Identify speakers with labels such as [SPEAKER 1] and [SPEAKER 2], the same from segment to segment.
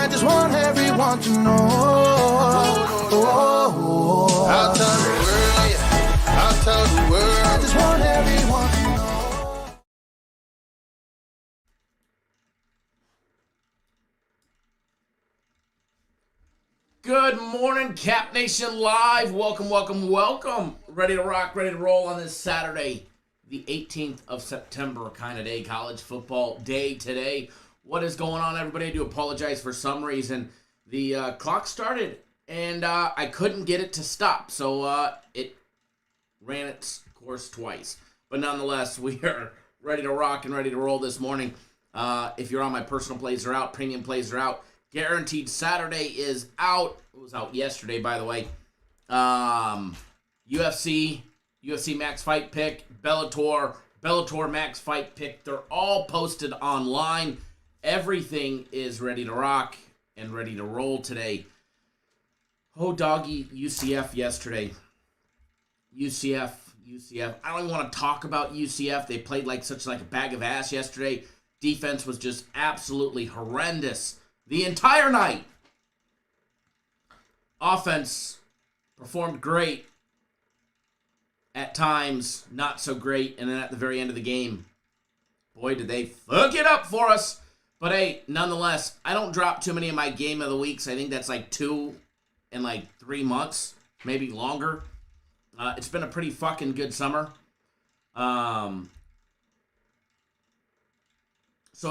[SPEAKER 1] I just want everyone to know. I'll tell the world, yeah. I'll tell the world. I just want everyone to know.
[SPEAKER 2] Good morning, Cap Nation Live. Welcome, welcome, welcome. Ready to rock, ready to roll on this Saturday, the 18th of September kind of day, college football day today. What is going on, everybody? I do apologize for some reason. The clock started, and I couldn't get it to stop, so it ran its course twice. But nonetheless, we are ready to rock and ready to roll this morning. If you're on my personal plays are out, premium plays are out. Guaranteed Saturday is out. It was out yesterday, by the way. UFC Max Fight Pick, Bellator Max Fight Pick. They're all posted online. Everything is ready to rock and ready to roll today. Oh, doggy, UCF yesterday. UCF. I don't even want to talk about UCF. They played like a bag of ass yesterday. Defense was just absolutely horrendous the entire night. Offense performed great. At times, not so great. And then at the very end of the game, boy, did they fuck it up for us. But hey, nonetheless, I don't drop too many of my game of the weeks. I think that's like 2 in like 3 months, maybe longer. It's been a pretty fucking good summer. So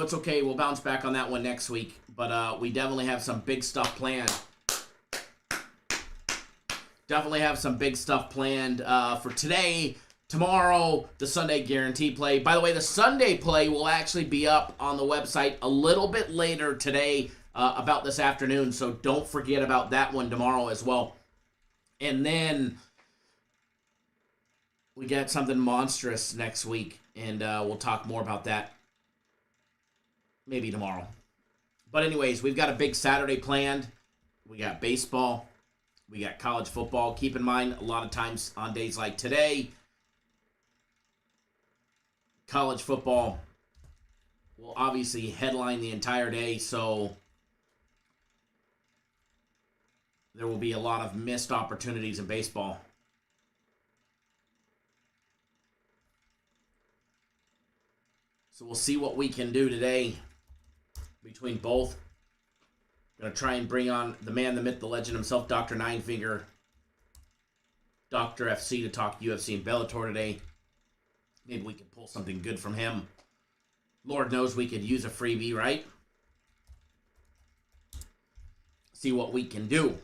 [SPEAKER 2] it's okay. We'll bounce back on that one next week. But we definitely have some big stuff planned. For today, tomorrow, the Sunday guarantee play. By the way, the Sunday play will actually be up on the website a little bit later today, about this afternoon. So don't forget about that one tomorrow as well. And then we got something monstrous next week, and we'll talk more about that maybe tomorrow. But anyways, we've got a big Saturday planned. We got baseball. We got college football. Keep in mind, a lot of times on days like today, college football will obviously headline the entire day, so there will be a lot of missed opportunities in baseball. So we'll see what we can do today between both. Going to try and bring on the man, the myth, the legend himself, Dr. Ninefinger, Dr. FC, to talk UFC and Bellator today. Maybe we can pull something good from him. Lord knows we could use a freebie, right? See what we can do.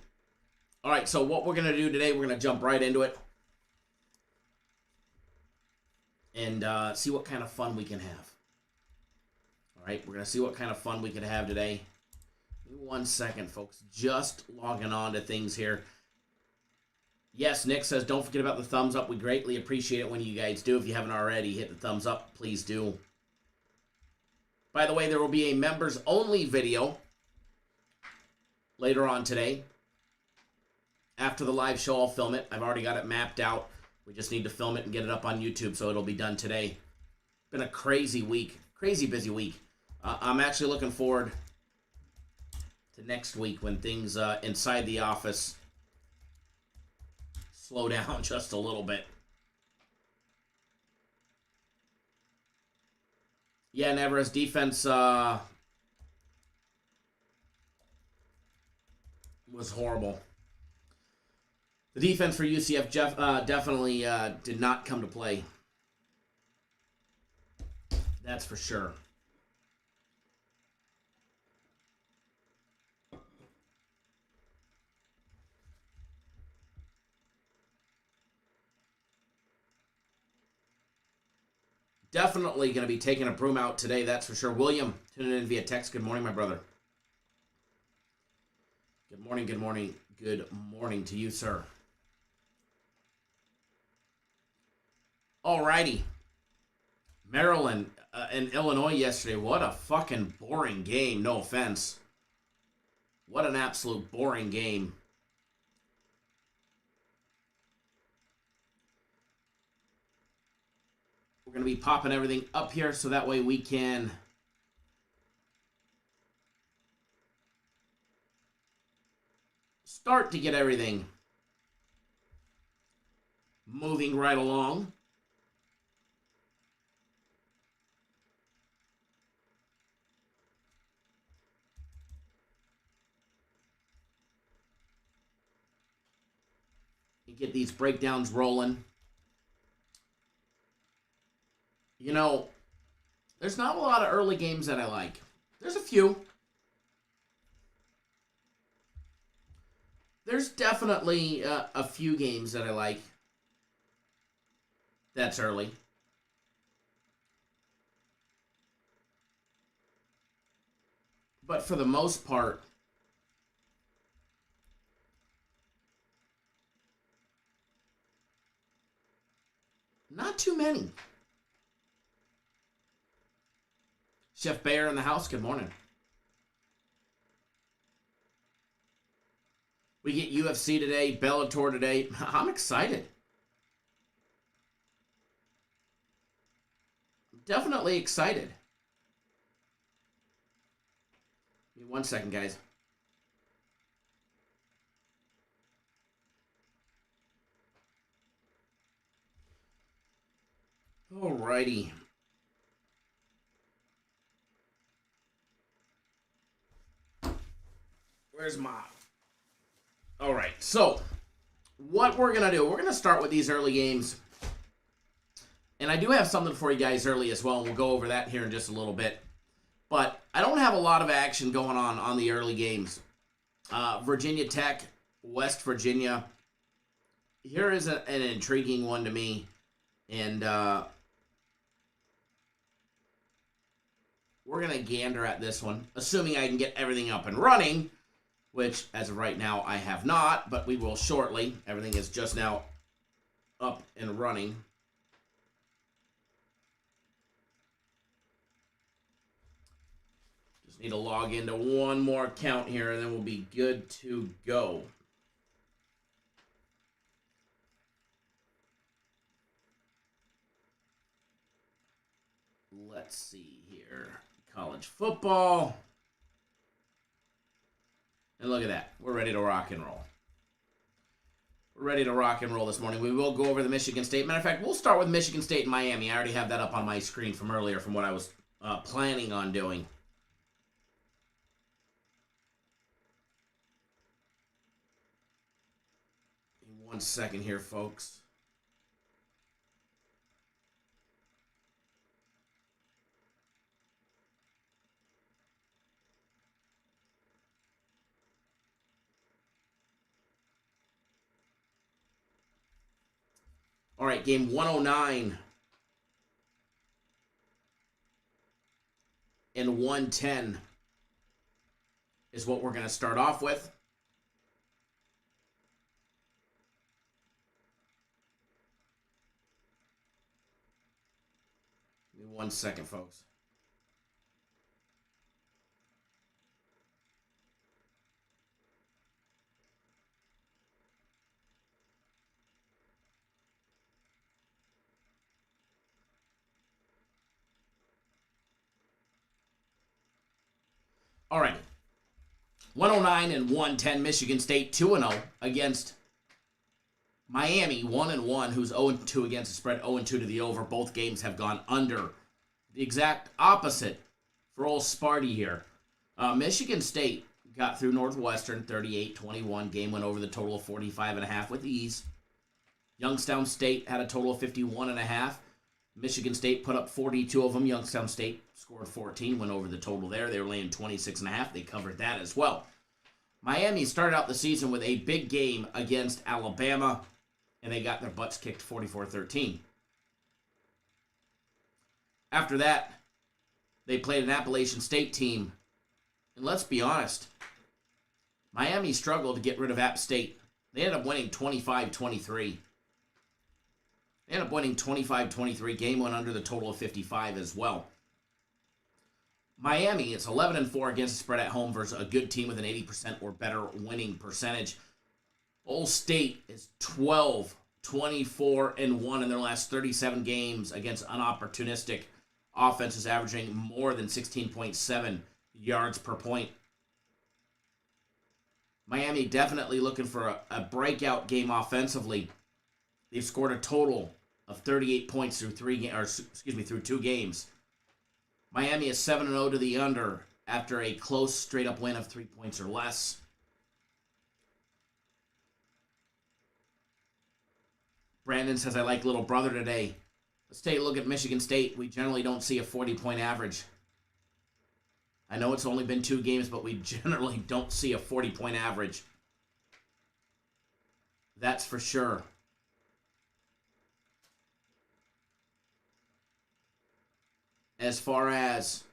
[SPEAKER 2] All right, so what we're going to do today, we're going to jump right into it. And see what kind of fun we can have. All right, we're going to see what kind of fun we can have today. Give me 1 second, folks. Just logging on to things here. Yes, Nick says, don't forget about the thumbs up. We greatly appreciate it when you guys do. If you haven't already, hit the thumbs up. Please do. By the way, there will be a members-only video later on today. After the live show, I'll film it. I've already got it mapped out. We just need to film it and get it up on YouTube, so it'll be done today. Been a crazy week. Crazy busy week. I'm actually looking forward to next week when things inside the office slow down just a little bit. Yeah, Nevera's defense was horrible. The defense for UCF definitely did not come to play. That's for sure. Definitely going to be taking a broom out today, that's for sure. William, tuning in via text. Good morning, my brother. Good morning, good morning, good morning to you, sir. Alrighty. Maryland and Illinois yesterday. What a fucking boring game. No offense. What an absolute boring game. We're going to be popping everything up here so that way we can to get everything moving right along. And get these breakdowns rolling. You know, there's not a lot of early games that I like. There's a few. There's definitely a few games that I like. That's early. But for the most part, not too many. Chef Bayer in the house, good morning. We get UFC today, Bellator today. I'm excited. Definitely excited. Give me 1 second, guys. Alrighty. Where's Mom? All right, so what we're going to do, we're going to start with these early games. And I do have something for you guys early as well, and we'll go over that here in just a little bit. But I don't have a lot of action going on the early games. Virginia Tech, West Virginia. Here is an intriguing one to me. And we're going to gander at this one, assuming I can get everything up and running, which as of right now I have not, but we will shortly. Everything is just now up and running. Just need to log into one more account here, and then we'll be good to go. Let's see here. College football. And look at that. We're ready to rock and roll. We're ready to rock and roll this morning. We will go over the Michigan State. Matter of fact, we'll start with Michigan State and Miami. I already have that up on my screen from earlier from what I was planning on doing. Give me 1 second here, folks. All right, game 109 and 110 is what we're going to start off with. Give me 1 second, folks. All right. 109 and 110, Michigan State 2-0 against Miami 1-1, who's 0-2 against the spread, 0-2 to the over. Both games have gone under. The exact opposite for old Sparty here. Michigan State got through Northwestern 38-21. Game went over the total of 45.5 with ease. Youngstown State had a total of 51.5. Michigan State put up 42 of them. Youngstown State scored 14, went over the total there. They were laying 26.5. They covered that as well. Miami started out the season with a big game against Alabama, and they got their butts kicked 44-13. After that, they played an Appalachian State team, and let's be honest, Miami struggled to get rid of App State. They ended up winning 25-23. They ended up winning 25-23. Game went under the total of 55 as well. Miami is 11-4 against the spread at home versus a good team with an 80% or better winning percentage. Old State is 12-24-1 in their last 37 games against unopportunistic offenses, averaging more than 16.7 yards per point. Miami definitely looking for a breakout game offensively. They've scored a total of 38 points through through 2 games. Miami is 7-0 to the under after a close straight-up win of 3 points or less. Brandon says, I like little brother today. Let's take a look at Michigan State. We generally don't see a 40-point average. I know it's only been 2 games, but we generally don't see a 40-point average. That's for sure. As far as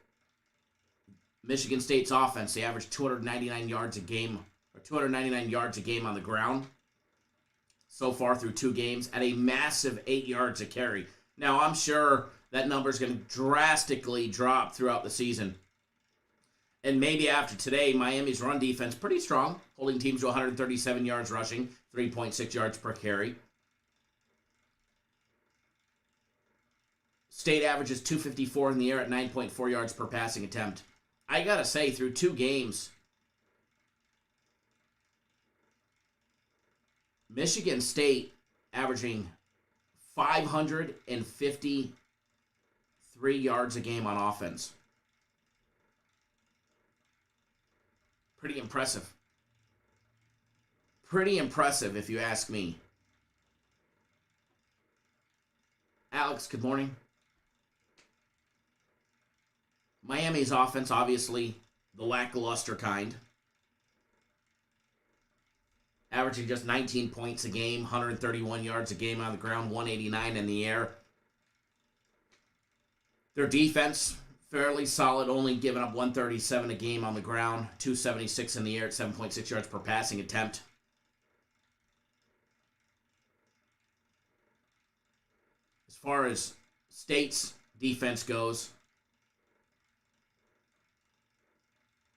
[SPEAKER 2] Michigan State's offense, they average 299 yards a game, or 299 yards a game on the ground so far through 2 games at a massive 8 yards a carry. Now, I'm sure that number is going to drastically drop throughout the season. And maybe after today, Miami's run defense pretty strong, holding teams to 137 yards rushing, 3.6 yards per carry. State averages 254 in the air at 9.4 yards per passing attempt. I gotta say, through 2 games, Michigan State averaging 553 yards a game on offense. Pretty impressive. Pretty impressive, if you ask me. Alex, good morning. Miami's offense, obviously, the lackluster kind. Averaging just 19 points a game, 131 yards a game on the ground, 189 in the air. Their defense, fairly solid, only giving up 137 a game on the ground, 276 in the air at 7.6 yards per passing attempt. As far as State's defense goes,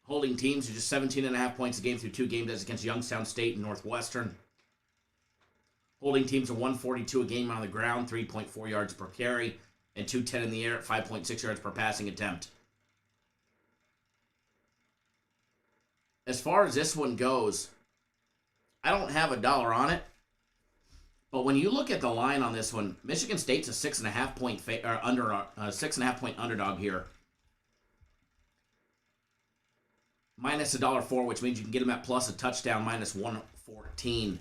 [SPEAKER 2] holding teams to just 17.5 points a game through 2 games. That's against Youngstown State and Northwestern. Holding teams to 142 a game on the ground, 3.4 yards per carry, and 210 in the air at 5.6 yards per passing attempt. As far as this one goes, I don't have a dollar on it, but when you look at the line on this one, Michigan State's a 6.5 point 6.5 point underdog here. Minus $1.04, which means you can get them at plus a touchdown, minus 114.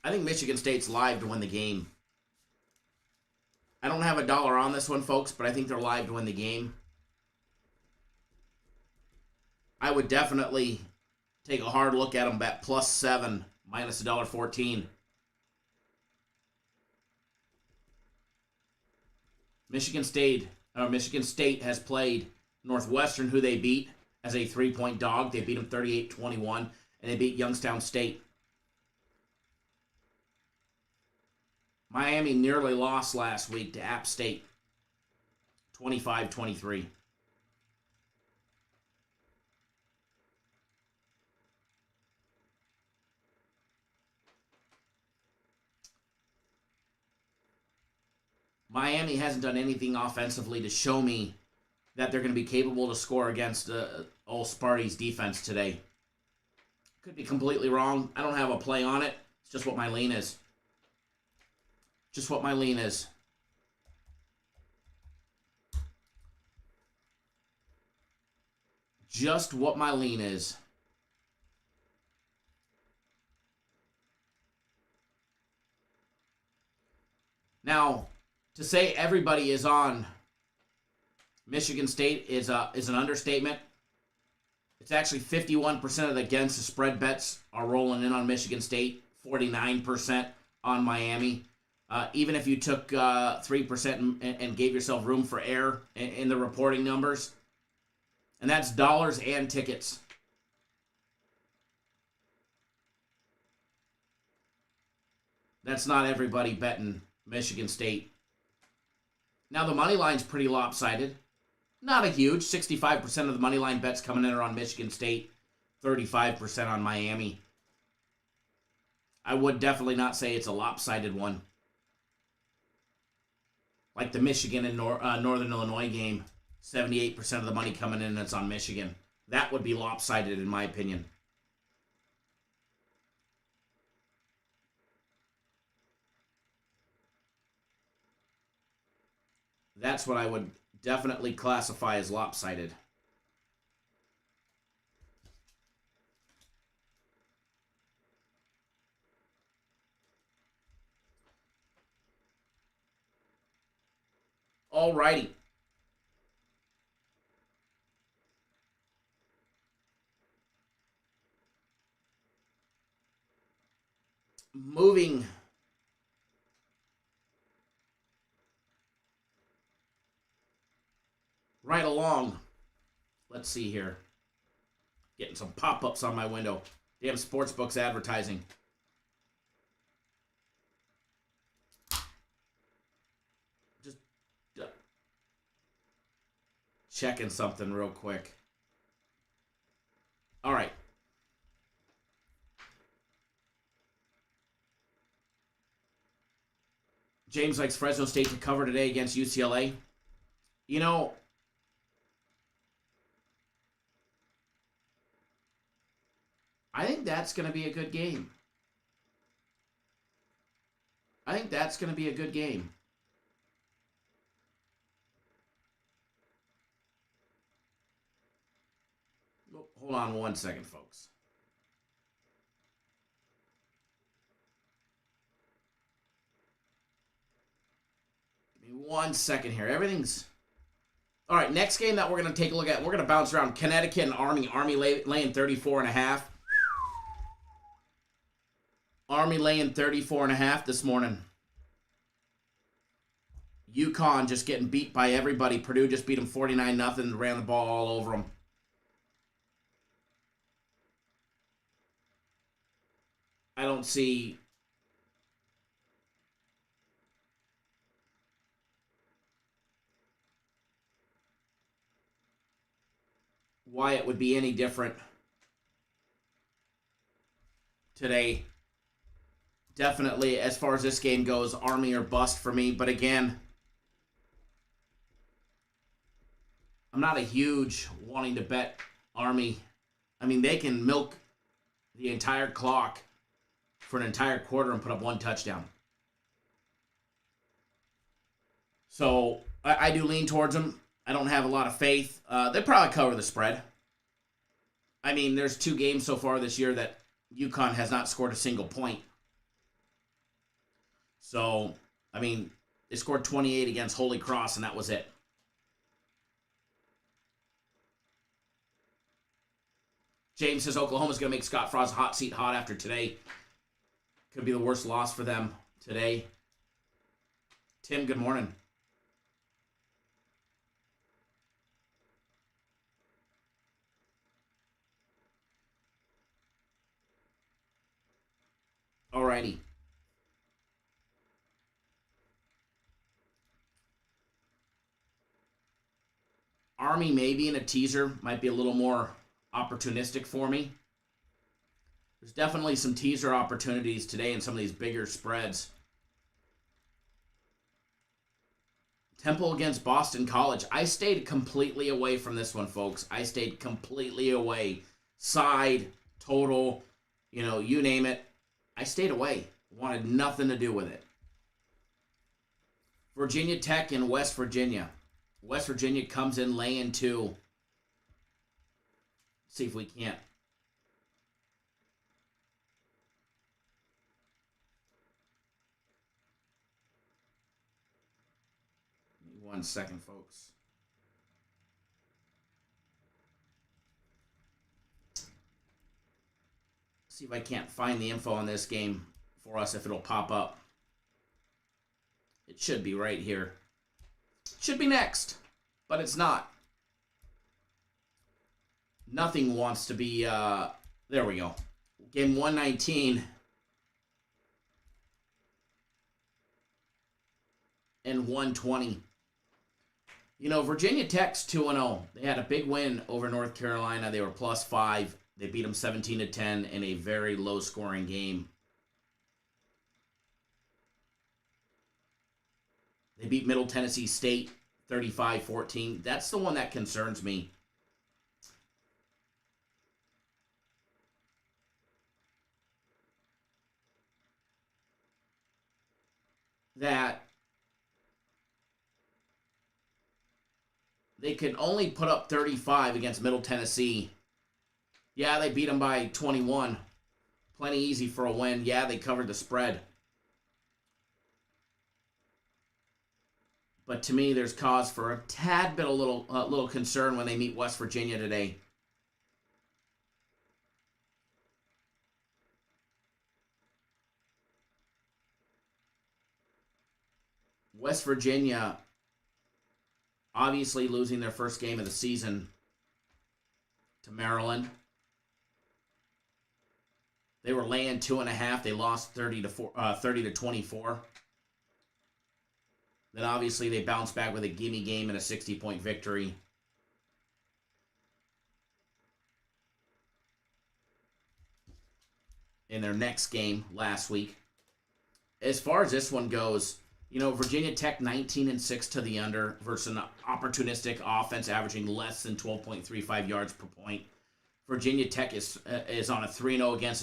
[SPEAKER 2] I think Michigan State's live to win the game. I don't have a dollar on this one, folks, but I think they're live to win the game. I would definitely take a hard look at them at plus 7, minus $1.14. Michigan State has played Northwestern, who they beat as a 3-point dog. They beat them 38-21, and they beat Youngstown State. Miami nearly lost last week to App State, 25-23. Miami hasn't done anything offensively to show me that they're going to be capable to score against Old Sparty's defense today. Could be completely wrong. I don't have a play on it. It's just what my lean is. Just what my lean is. Just what my lean is. Now, to say everybody is on Michigan State is an understatement. It's actually 51% of the against the spread bets are rolling in on Michigan State, 49% on Miami. Even if you took 3% and gave yourself room for error in the reporting numbers, and that's dollars and tickets. That's not everybody betting Michigan State. Now the money line's pretty lopsided. Not a huge. 65% of the money line bets coming in are on Michigan State, 35% on Miami. I would definitely not say it's a lopsided one. Like the Michigan and Northern Illinois game, 78% of the money coming in that's on Michigan. That would be lopsided in my opinion. That's what I would definitely classify as lopsided. All righty. Moving right along. Let's see here. Getting some pop-ups on my window. Damn sportsbooks advertising. Just checking something real quick. All right. James likes Fresno State to cover today against UCLA. You know, I think that's going to be a good game. I think that's going to be a good game. Hold on one second, folks. Give me 1 second here. Everything's... All right, next game that we're going to take a look at, we're going to bounce around Connecticut and Army. Army laying 34.5. Army laying 34.5 this morning. UConn just getting beat by everybody. Purdue just beat them 49-0. Ran the ball all over them. I don't see why it would be any different today. Definitely, as far as this game goes, Army or bust for me. But again, I'm not a huge wanting to bet Army. I mean, they can milk the entire clock for an entire quarter and put up one touchdown. So I do lean towards them. I don't have a lot of faith. They probably cover the spread. I mean, there's 2 games so far this year that UConn has not scored a single point. So, I mean, they scored 28 against Holy Cross, and that was it. James says Oklahoma's going to make Scott Frost's hot seat hot after today. Could be the worst loss for them today. Tim, good morning. Alrighty. Army maybe in a teaser might be a little more opportunistic for me. There's definitely some teaser opportunities today in some of these bigger spreads. Temple against Boston College. I stayed completely away from this one, folks. I stayed completely away. Side, total, you name it. I stayed away. Wanted nothing to do with it. Virginia Tech and West Virginia. West Virginia comes in laying 2. See if we can't. Give me 1 second, folks. See if I can't find the info on this game for us, if it'll pop up. It should be right here. Should be next, but it's not. Nothing wants to be, there we go. Game 119 and 120. Virginia Tech's 2-0. They had a big win over North Carolina. They were +5. They beat them 17-10 in a very low-scoring game. They beat Middle Tennessee State 35-14. That's the one that concerns me. That they could only put up 35 against Middle Tennessee. Yeah, they beat them by 21. Plenty easy for a win. Yeah, they covered the spread. But to me, there's cause for a tad bit of little concern when they meet West Virginia today. West Virginia obviously losing their first game of the season to Maryland. They were laying 2.5. They lost 30-24. Then obviously they bounced back with a gimme game and a 60-point victory. In their next game last week. As far as this one goes, Virginia Tech 19-6 to the under versus an opportunistic offense averaging less than 12.35 yards per point. Virginia Tech is on a 3-0 against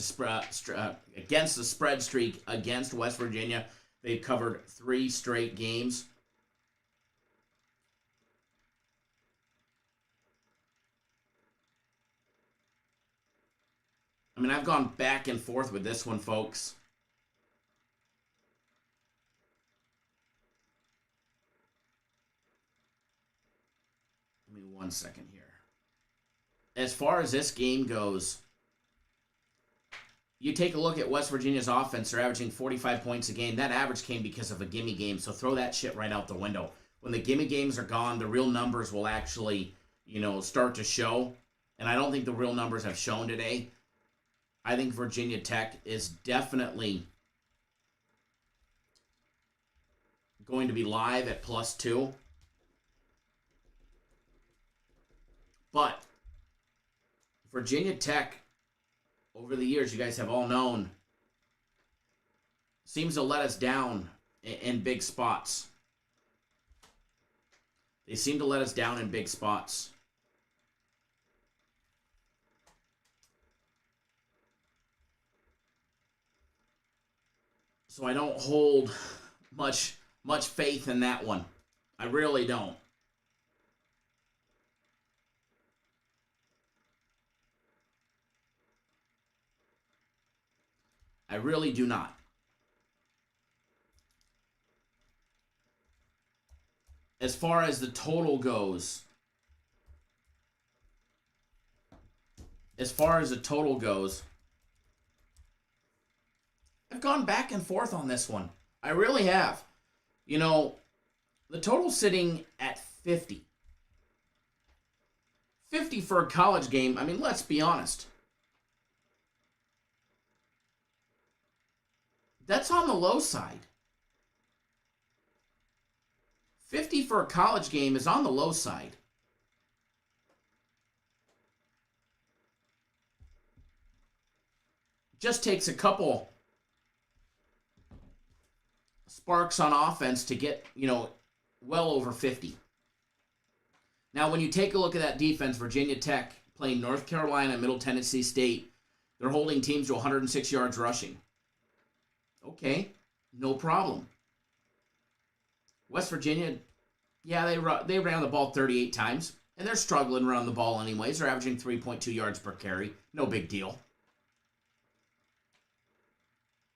[SPEAKER 2] the spread streak against West Virginia. They've covered 3 straight games. I mean, I've gone back and forth with this one, folks. Give me 1 second here. As far as this game goes, you take a look at West Virginia's offense. They're averaging 45 points a game. That average came because of a gimme game, so throw that shit right out the window. When the gimme games are gone, the real numbers will actually, start to show. And I don't think the real numbers have shown today. I think Virginia Tech is definitely going to be live at +2. But Virginia Tech, over the years, you guys have all known, seems to let us down in big spots. They seem to let us down in big spots. So I don't hold much faith in that one. I really don't. I really do not. As far as the total goes, I've gone back and forth on this one. I really have. The total's sitting at 50. 50 for a college game. I mean, let's be honest. That's on the low side. 50 for a college game is on the low side. Just takes a couple sparks on offense to get, well over 50. Now, when you take a look at that defense, Virginia Tech playing North Carolina, Middle Tennessee State, they're holding teams to 106 yards rushing. Okay, no problem. West Virginia, yeah, they ran the ball 38 times, and they're struggling around the ball anyways. They're averaging 3.2 yards per carry. No big deal.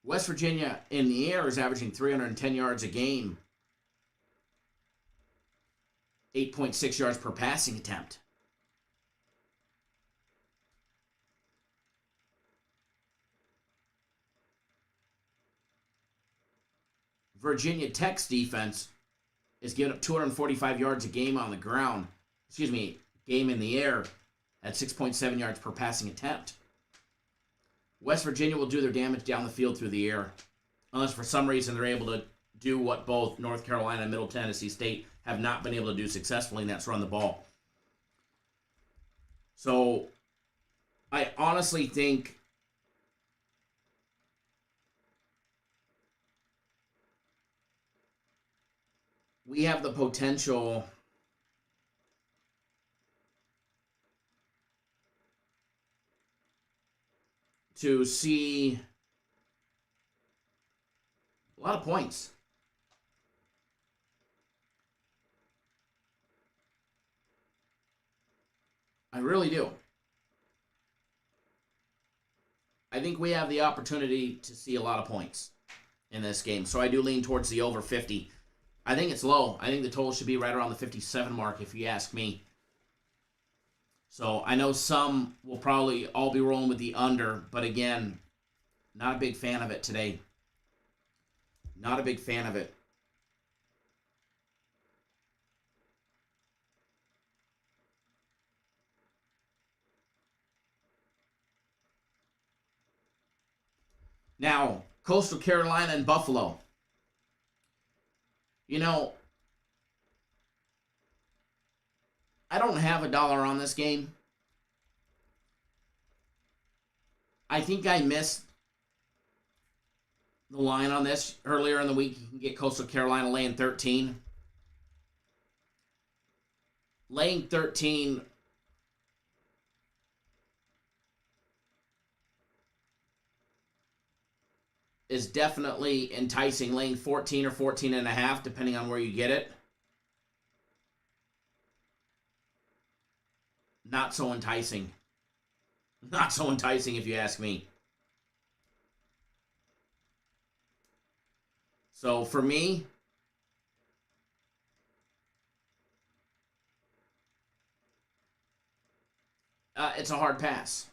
[SPEAKER 2] West Virginia in the air is averaging 310 yards a game. 8.6 yards per passing attempt. Virginia Tech's defense is giving up 245 yards a game on the ground. Game in the air at 6.7 yards per passing attempt. West Virginia will do their damage down the field through the air, unless for some reason they're able to do what both North Carolina and Middle Tennessee State have not been able to do successfully, and that's run the ball. So, I honestly think we have the potential to see a lot of points. I really do. I think we have the opportunity to see a lot of points in this game. So I do lean towards the over 50. I think it's low. I think the total should be right around the 57 mark if you ask me. So I know some will probably all be rolling with the under, but again, not a big fan of it today. Not a big fan of it. Now, Coastal Carolina and Buffalo. You know, I don't have $1 on this game. I think I missed the line on this earlier in the week. You can get Coastal Carolina laying 13. Laying 13 is definitely enticing. Laying 14 or 14 and a half, depending on where you get it. Not so enticing. Not so enticing if you ask me. So for me, it's a hard pass.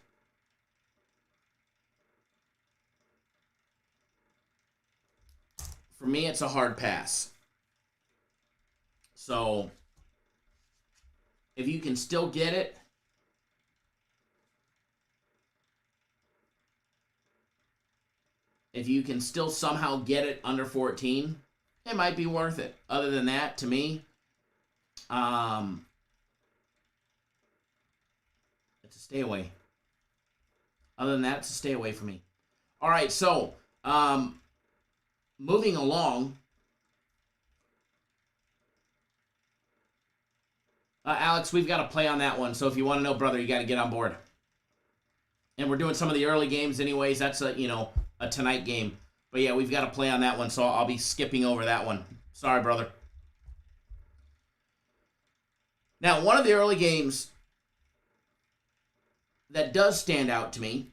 [SPEAKER 2] For me, it's a hard pass. So, if you can still get it, if you can still somehow get it under 14, it might be worth it. Other than that, to me, it's a stay away. Other than that, it's a stay away for me. All right, so moving along, Alex, we've got to play on that one. So if you want to know, brother, you got to get on board. And we're doing some of the early games anyways. That's a tonight game. But yeah, we've got to play on that one, so I'll be skipping over that one. Sorry, brother. Now, one of the early games that does stand out to me,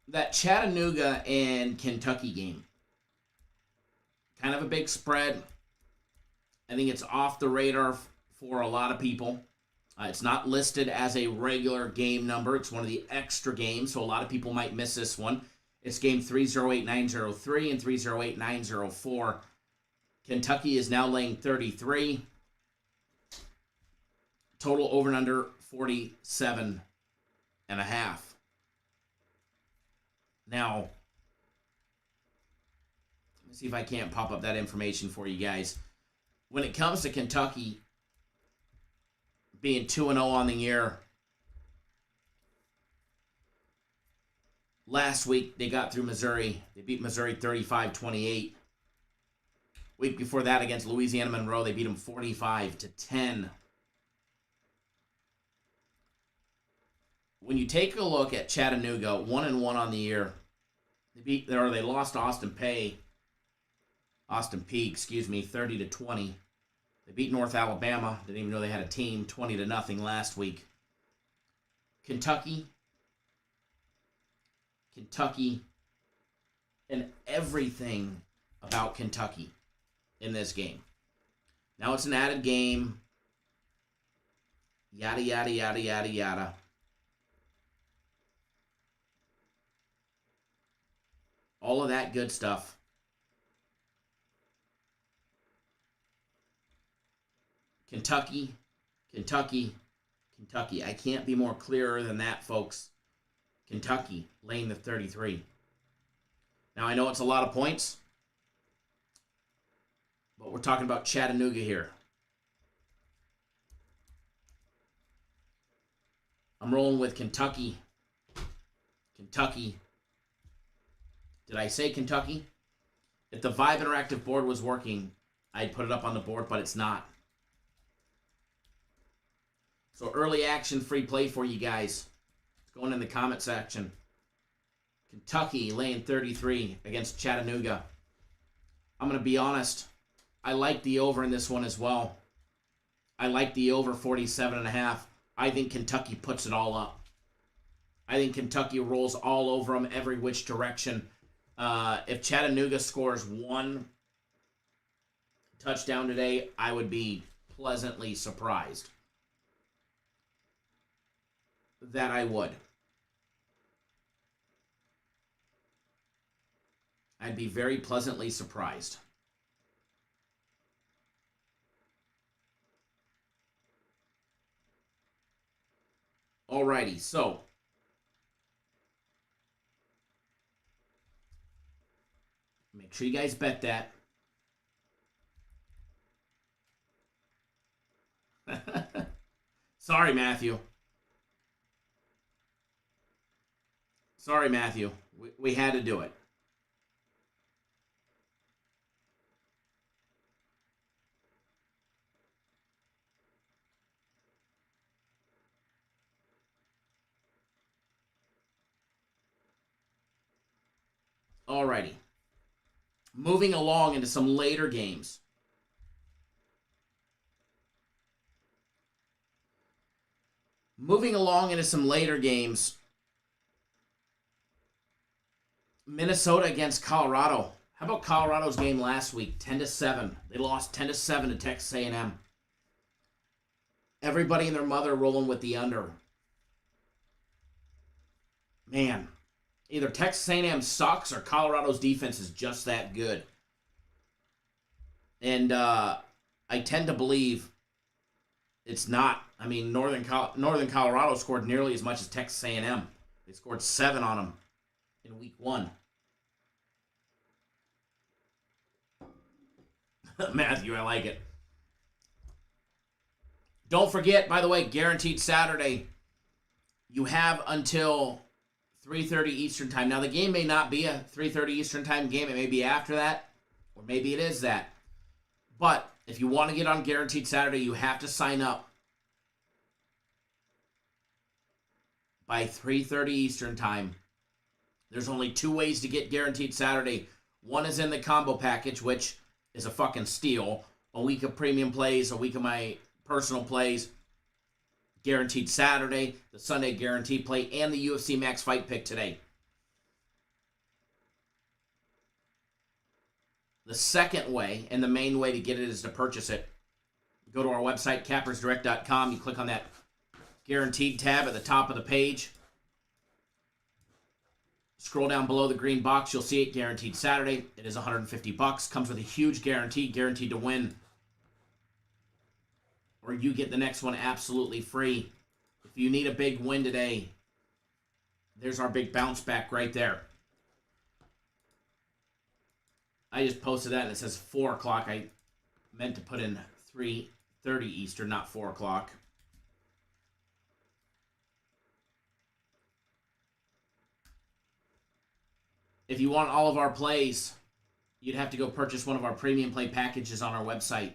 [SPEAKER 2] that Chattanooga and Kentucky game. Kind of a big spread. I think it's off the radar for a lot of people. It's not listed as a regular game number. It's one of the extra games, so a lot of people might miss this one. It's game 308903 and 308904. Kentucky is now laying 33. Total over and under 47 and a half. Now, let me see if I can't pop up that information for you guys. When it comes to Kentucky being 2-0 on the year, last week they got through Missouri. They beat Missouri 35-28. Week before that against Louisiana Monroe, they beat them 45-10. When you take a look at Chattanooga, 1-1 on the year, they lost Austin Peay, 30-20. They beat North Alabama. Didn't even know they had a team, 20-0 last week. Kentucky, and everything about Kentucky in this game. Now it's an added game. Yada, yada, yada, yada, yada. All of that good stuff. Kentucky. I can't be more clearer than that, folks. Kentucky laying the 33. Now, I know it's a lot of points, but we're talking about Chattanooga here. I'm rolling with Kentucky. Did I say Kentucky? If the Vibe Interactive board was working, I'd put it up on the board, but it's not. So early action free play for you guys. It's going in the comment section. Kentucky laying 33 against Chattanooga. I'm going to be honest. I like the over in this one as well. I like the over 47.5. I think Kentucky puts it all up. I think Kentucky rolls all over them every which direction. If Chattanooga scores one touchdown today, I would be pleasantly surprised. That I would. I'd be very pleasantly surprised. Alrighty, so make sure you guys bet that. Sorry, Matthew. Sorry, Matthew. We had to do it. Alrighty. Moving along into some later games. Minnesota against Colorado. How about Colorado's game last week? 10-7. They lost 10-7 to Texas A&M. Everybody and their mother rolling with the under. Man, either Texas A&M sucks or Colorado's defense is just that good. And I tend to believe it's not. I mean, Northern Colorado scored nearly as much as Texas A&M. They scored 7 on them in week 1. Matthew, I like it. Don't forget, by the way, guaranteed Saturday. You have until 3:30 Eastern time. Now, the game may not be a 3:30 Eastern time game. It may be after that, or maybe it is that. But if you want to get on guaranteed Saturday, you have to sign up by 3:30 Eastern time. There's only 2 ways to get guaranteed Saturday. One is in the combo package, which is a fucking steal. A week of premium plays, a week of my personal plays, guaranteed Saturday, the Sunday guaranteed play, and the UFC Max Fight Pick today. The second way, and the main way to get it, is to purchase it. Go to our website, cappersdirect.com. You click on that guaranteed tab at the top of the page. Scroll down below the green box. You'll see it, guaranteed Saturday. It is $150. Comes with a huge guarantee, guaranteed to win. Or you get the next one absolutely free. If you need a big win today, there's our big bounce back right there. I just posted that and it says 4 o'clock. I meant to put in 3:30 Eastern, not 4 o'clock. If you want all of our plays, you'd have to go purchase one of our premium play packages on our website.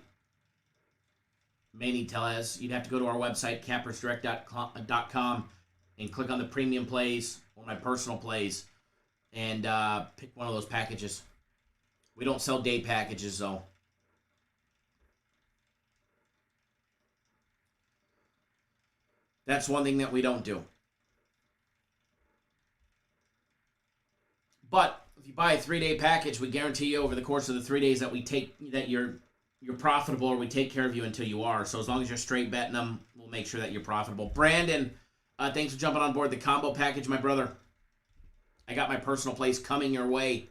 [SPEAKER 2] Manny Telez. You'd have to go to our website, cappersdirect.com, and click on the premium plays or my personal plays and pick one of those packages. We don't sell day packages, though. That's one thing that we don't do. But if you buy a 3-day package, we guarantee you over the course of the 3 days that we take that you're profitable, or we take care of you until you are. So as long as you're straight betting them, we'll make sure that you're profitable. Brandon, thanks for jumping on board the combo package, my brother. I got my personal plays coming your way.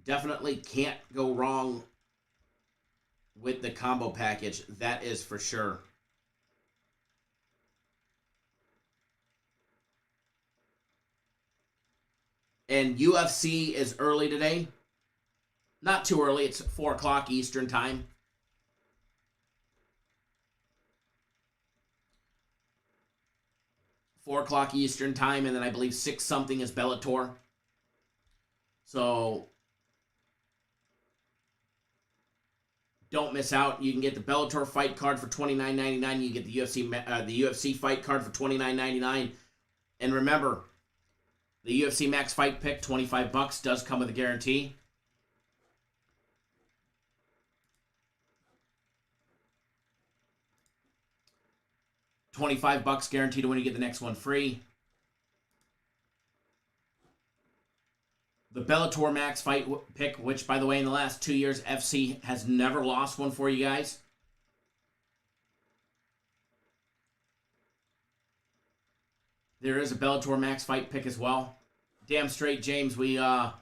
[SPEAKER 2] Definitely can't go wrong with the combo package. That is for sure. And UFC is early today. Not too early. It's 4 o'clock Eastern time. $4 o'clock Eastern time, and then I believe 6 something is Bellator. So don't miss out. You can get the Bellator fight card for $29.99. You get the UFC fight card for $29.99. And remember, the UFC Max Fight Pick, $25, does come with a guarantee. $25 guaranteed to win. You get the next one free. The Bellator Max Fight pick, which, by the way, in the last 2 years, FC has never lost one for you guys. There is a Bellator Max Fight pick as well. Damn straight, James. We got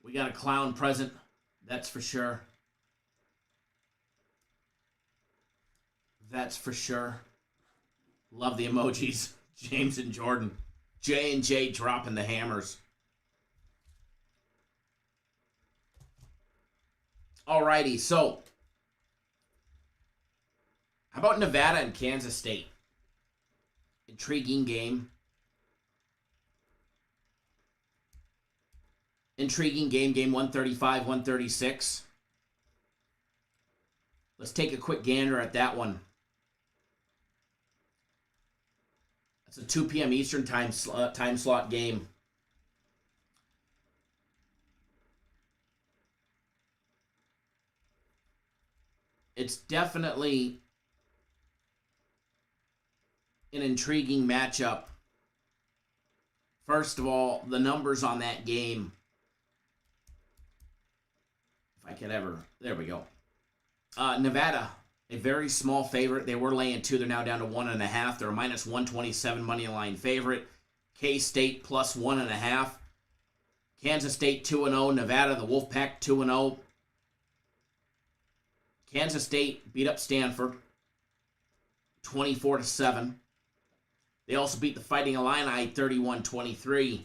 [SPEAKER 2] a clown present. That's for sure. That's for sure. Love the emojis. James and Jordan. J&J dropping the hammers. Alrighty, so how about Nevada and Kansas State? Intriguing game. Game 135, 136. Let's take a quick gander at that one. That's a 2 p.m. Eastern time slot game. It's definitely an intriguing matchup. First of all, the numbers on that game. If I could ever. There we go. Nevada, a very small favorite. They were laying 2. They're now down to 1.5. They're a minus 127 money line favorite. K-State plus 1.5. Kansas State 2-0. Nevada, the Wolfpack 2-0. Kansas State beat up Stanford 24-7. They also beat the Fighting Illini 31-23.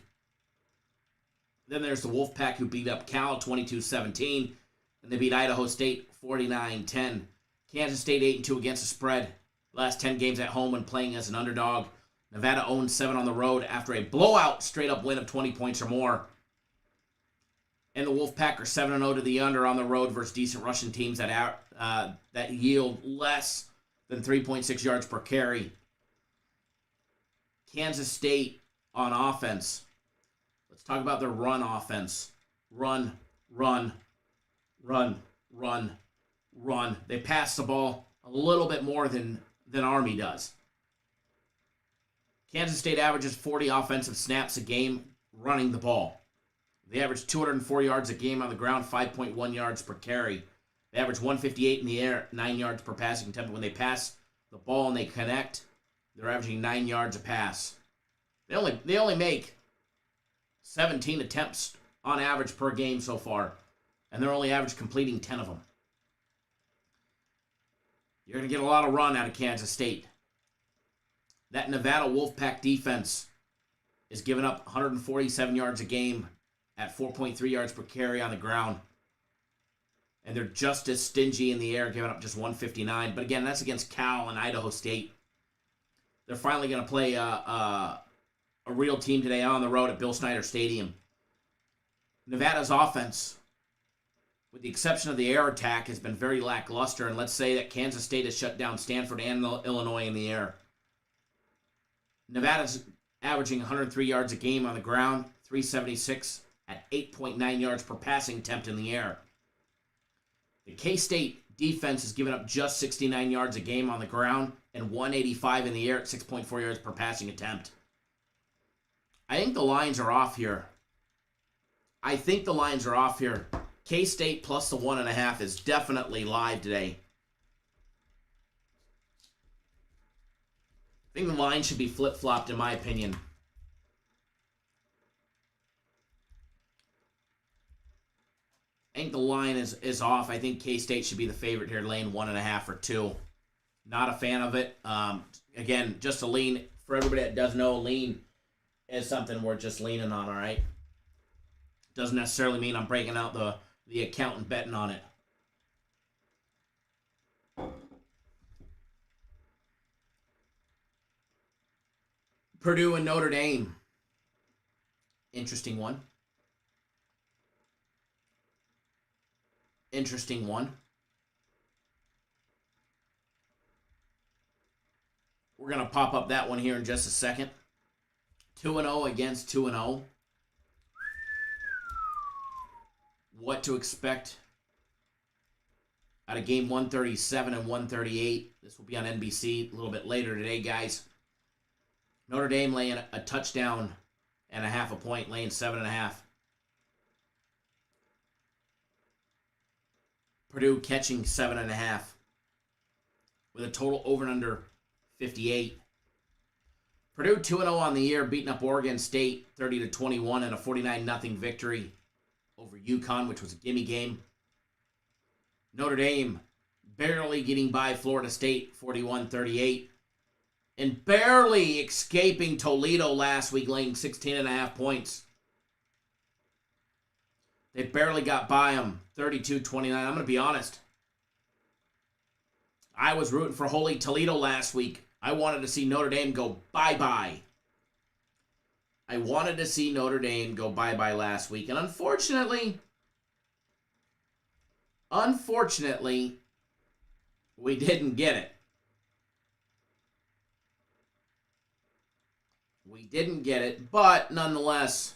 [SPEAKER 2] Then there's the Wolfpack, who beat up Cal 22-17. And they beat Idaho State 49-10. Kansas State 8-2 against the spread. Last 10 games at home when playing as an underdog. Nevada 0-7 on the road after a blowout straight-up win of 20 points or more. And the Wolfpack are 7-0 to the under on the road versus decent Russian teams that yield less than 3.6 yards per carry. Kansas State on offense. Let's talk about their run offense. Run. They pass the ball a little bit more than Army does. Kansas State averages 40 offensive snaps a game running the ball. They average 204 yards a game on the ground, 5.1 yards per carry. They average 158 in the air, 9 yards per passing attempt. When they pass the ball and they connect, they're averaging 9 yards a pass. They only make 17 attempts on average per game so far, and they're only average completing 10 of them. You're going to get a lot of run out of Kansas State. That Nevada Wolfpack defense is giving up 147 yards a game at 4.3 yards per carry on the ground. And they're just as stingy in the air, giving up just 159. But again, that's against Cal and Idaho State. They're finally going to play a real team today on the road at Bill Snyder Stadium. Nevada's offense, with the exception of the air attack, has been very lackluster. And let's say that Kansas State has shut down Stanford and Illinois in the air. Nevada's averaging 103 yards a game on the ground, 376 at 8.9 yards per passing attempt in the air. The K-State defense has given up just 69 yards a game on the ground and 185 in the air at 6.4 yards per passing attempt. I think the lines are off here. K-State plus the 1.5 is definitely live today. I think the line should be flip-flopped, in my opinion. I think the line is off. I think K-State should be the favorite here, laying 1.5 or 2. Not a fan of it. Again, just a lean. For everybody that doesn't know, lean is something we're just leaning on, all right? Doesn't necessarily mean I'm breaking out the account and betting on it. Purdue and Notre Dame. Interesting one. We're going to pop up that one here in just a second. 2-0 against 2-0. What to expect out of game 137 and 138. This will be on NBC a little bit later today, guys. Notre Dame laying a touchdown and a half a point, laying 7.5. Purdue catching 7.5 with a total over and under 58. Purdue 2-0 on the year, beating up Oregon State 30-21 in a 49-0 victory over UConn, which was a gimme game. Notre Dame barely getting by Florida State 41-38 and barely escaping Toledo last week, laying 16.5 points. They barely got by them 32-29. I'm going to be honest. I was rooting for Holy Toledo last week. I wanted to see Notre Dame go bye-bye. I wanted to see Notre Dame go bye-bye last week. And unfortunately, we didn't get it. We didn't get it, but nonetheless,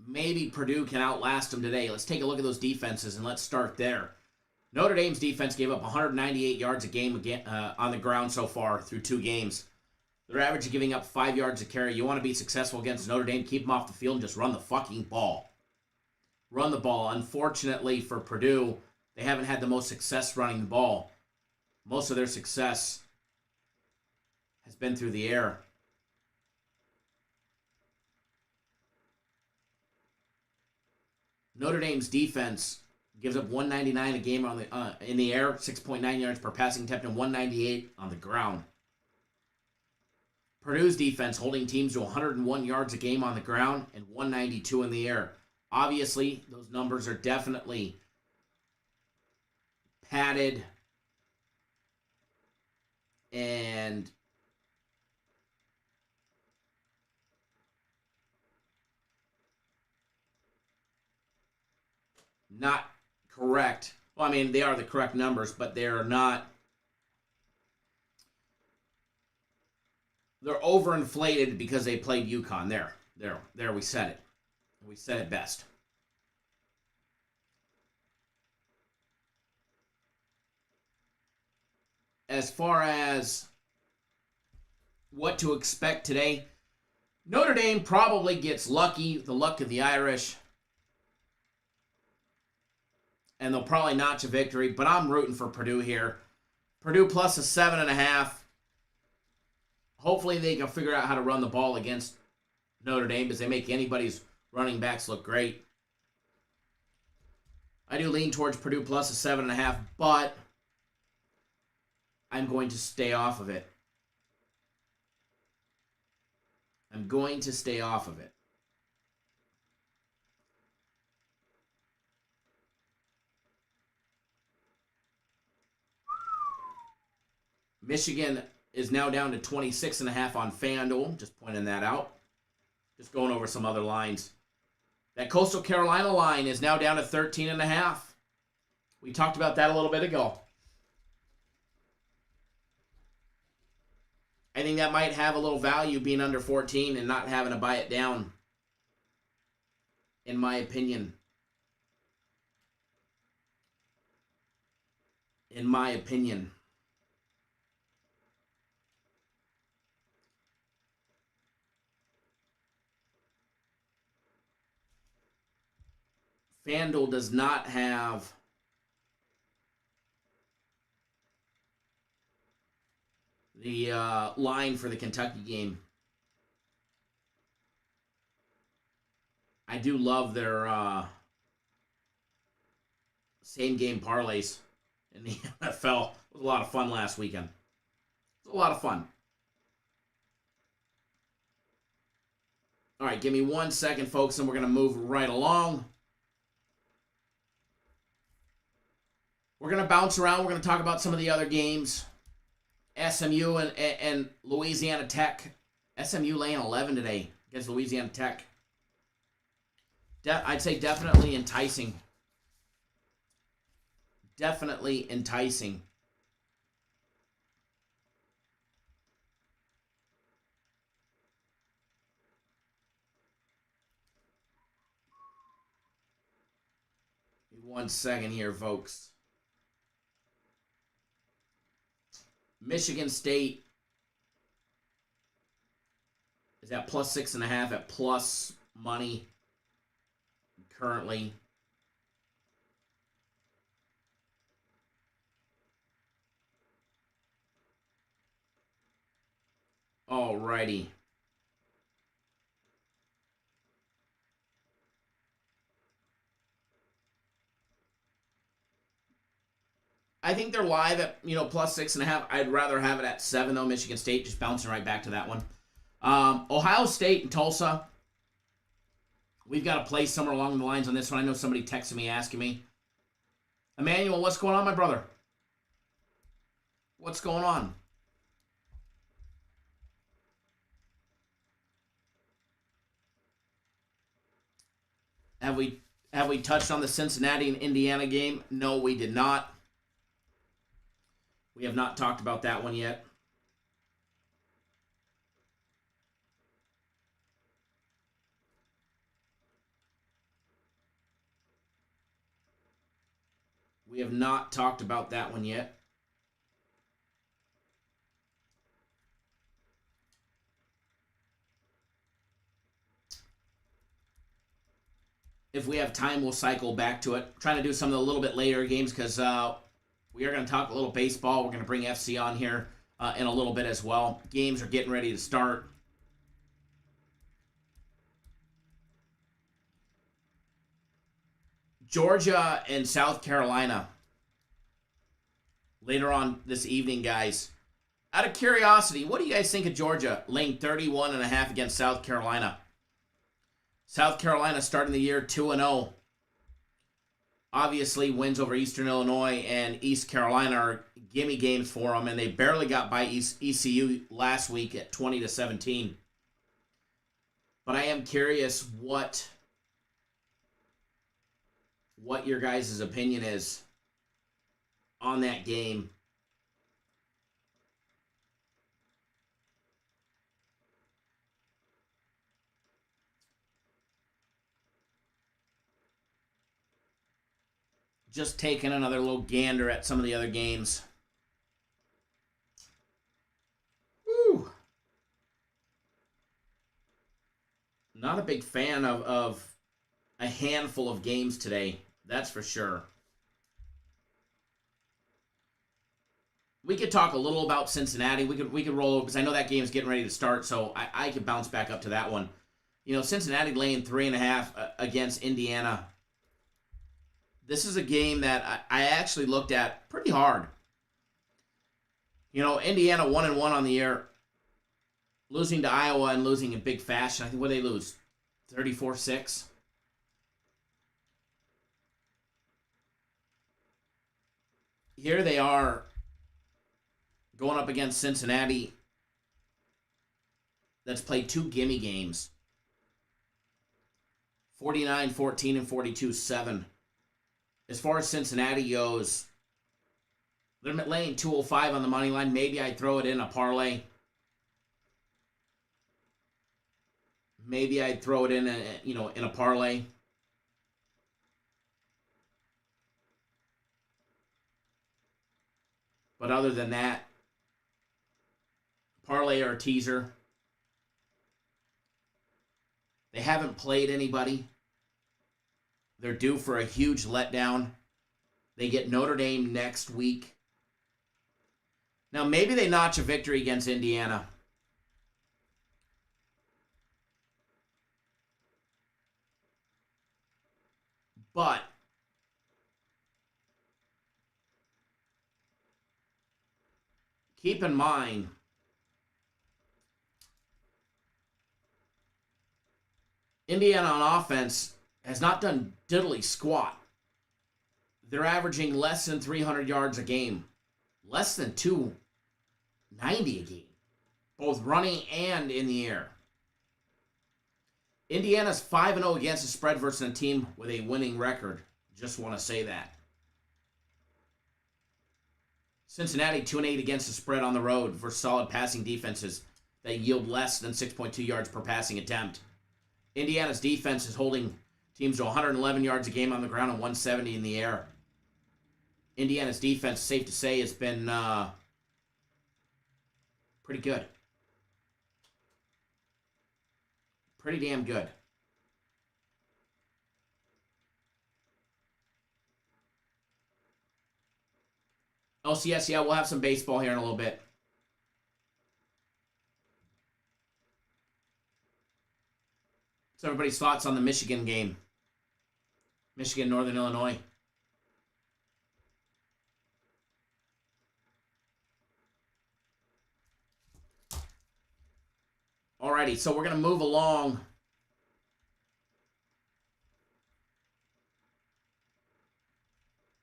[SPEAKER 2] maybe Purdue can outlast them today. Let's take a look at those defenses, and let's start there. Notre Dame's defense gave up 198 yards a game on the ground so far through 2 games. They're average giving up 5 yards a carry. You want to be successful against Notre Dame, keep them off the field and just run the fucking ball. Run the ball. Unfortunately for Purdue, they haven't had the most success running the ball. Most of their success has been through the air. Notre Dame's defense gives up 199 a game on the in the air, 6.9 yards per passing attempt, and 198 on the ground. Purdue's defense holding teams to 101 yards a game on the ground and 192 in the air. Obviously, those numbers are definitely padded and not correct. Well, I mean, they are the correct numbers, but they're not. They're overinflated because they played UConn. There, we said it. We said it best. As far as what to expect today, Notre Dame probably gets lucky, the luck of the Irish, and they'll probably notch a victory, but I'm rooting for Purdue here. Purdue plus a 7.5. Hopefully they can figure out how to run the ball against Notre Dame because they make anybody's running backs look great. I do lean towards Purdue plus a 7.5, but I'm going to stay off of it. I'm going to stay off of it. Michigan is now down to 26.5 on FanDuel. Just pointing that out. Just going over some other lines. That Coastal Carolina line is now down to 13.5. We talked about that a little bit ago. I think that might have a little value being under 14 and not having to buy it down, in my opinion. In my opinion. FanDuel does not have the line for the Kentucky game. I do love their same-game parlays in the NFL. It was a lot of fun last weekend. It was a lot of fun. All right, give me 1 second, folks, and we're going to move right along. We're going to bounce around. We're going to talk about some of the other games. SMU and Louisiana Tech. SMU laying 11 today against Louisiana Tech. I'd say definitely enticing. Definitely enticing. 1 second here, folks. Michigan State is at plus 6.5 at plus money currently. Alrighty. I think they're live at, plus 6.5. I'd rather have it at 7, though. Michigan State, just bouncing right back to that one. Ohio State and Tulsa. We've got to play somewhere along the lines on this one. I know somebody texted me asking me. Emmanuel, what's going on, my brother? What's going on? Have we touched on the Cincinnati and Indiana game? No, we did not. We have not talked about that one yet. We have not talked about that one yet. If we have time, we'll cycle back to it. Trying to do some of the little bit later games because we are going to talk a little baseball. We're going to bring FC on here in a little bit as well. Games are getting ready to start. Georgia and South Carolina. Later on this evening, guys. Out of curiosity, what do you guys think of Georgia laying 31.5 against South Carolina? South Carolina starting the year 2-0. Obviously, wins over Eastern Illinois and East Carolina are gimme games for them, and they barely got by ECU last week at 20-17. But I am curious what your guys' opinion is on that game. Just taking another little gander at some of the other games. Woo! Not a big fan of a handful of games today. That's for sure. We could talk a little about Cincinnati. We could roll over because I know that game's getting ready to start, so I could bounce back up to that one. Cincinnati laying 3.5 against Indiana. This is a game that I actually looked at pretty hard. Indiana 1-1 on the year, losing to Iowa and losing in big fashion. I think what did they lose? 34-6. Here they are going up against Cincinnati that's played 2 gimme games. 49-14 and 42-7. As far as Cincinnati goes, they're laying 205 on the money line. Maybe I'd throw it in a parlay. Maybe I'd throw it in a parlay. But other than that, parlay or teaser. They haven't played anybody. They're due for a huge letdown. They get Notre Dame next week. Now, maybe they notch a victory against Indiana. But keep in mind, Indiana on offense has not done diddly squat. They're averaging less than 300 yards a game. Less than 290 a game. Both running and in the air. Indiana's 5-0 against the spread versus a team with a winning record. Just want to say that. Cincinnati 2-8 against the spread on the road versus solid passing defenses that yield less than 6.2 yards per passing attempt. Indiana's defense is holding Teams to 111 yards a game on the ground and 170 in the air. Indiana's defense, safe to say, has been pretty good. Pretty damn good. LCS, yeah, we'll have some baseball here in a little bit. So everybody's thoughts on the Michigan game. Michigan, Northern Illinois. Alrighty, so we're going to move along.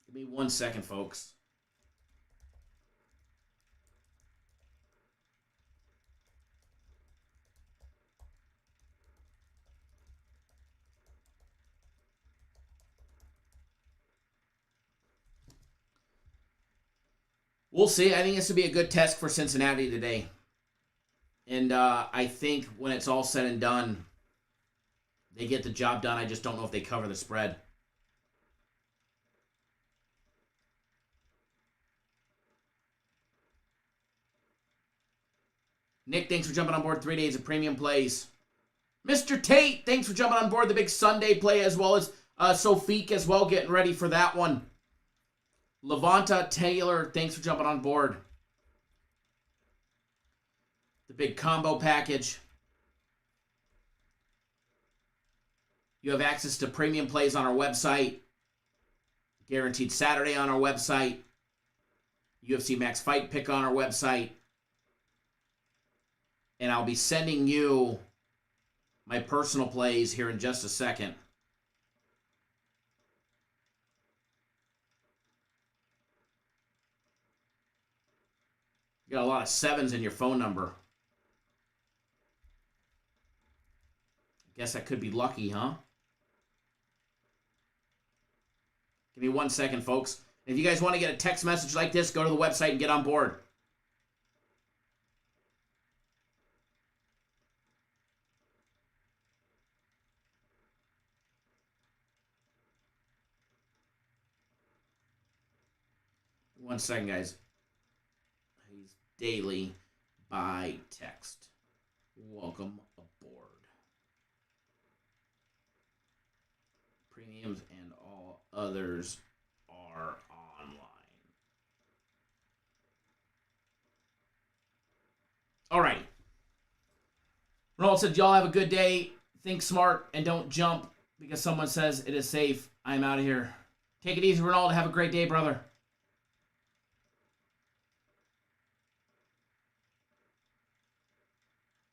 [SPEAKER 2] Give me 1 second, folks. We'll see. I think this will be a good test for Cincinnati today. And I think when it's all said and done, they get the job done. I just don't know if they cover the spread. Nick, thanks for jumping on board 3 days of premium plays. Mr. Tate, thanks for jumping on board the big Sunday play, as well as Sophique as well, getting ready for that one. Levanta Taylor, thanks for jumping on board. The big combo package. You have access to premium plays on our website. Guaranteed Saturday on our website. UFC Max Fight Pick on our website. And I'll be sending you my personal plays here in just a second. You got a lot of 7s in your phone number. Guess that could be lucky, huh? Give me 1 second, folks. If you guys want to get a text message like this, go to the website and get on board. One second, guys. He's daily by text. Welcome aboard. Premiums and all others are online. Alrighty. Ronald said, y'all have a good day. Think smart and don't jump because someone says it is safe. I'm out of here. Take it easy, Ronald. Have a great day, brother.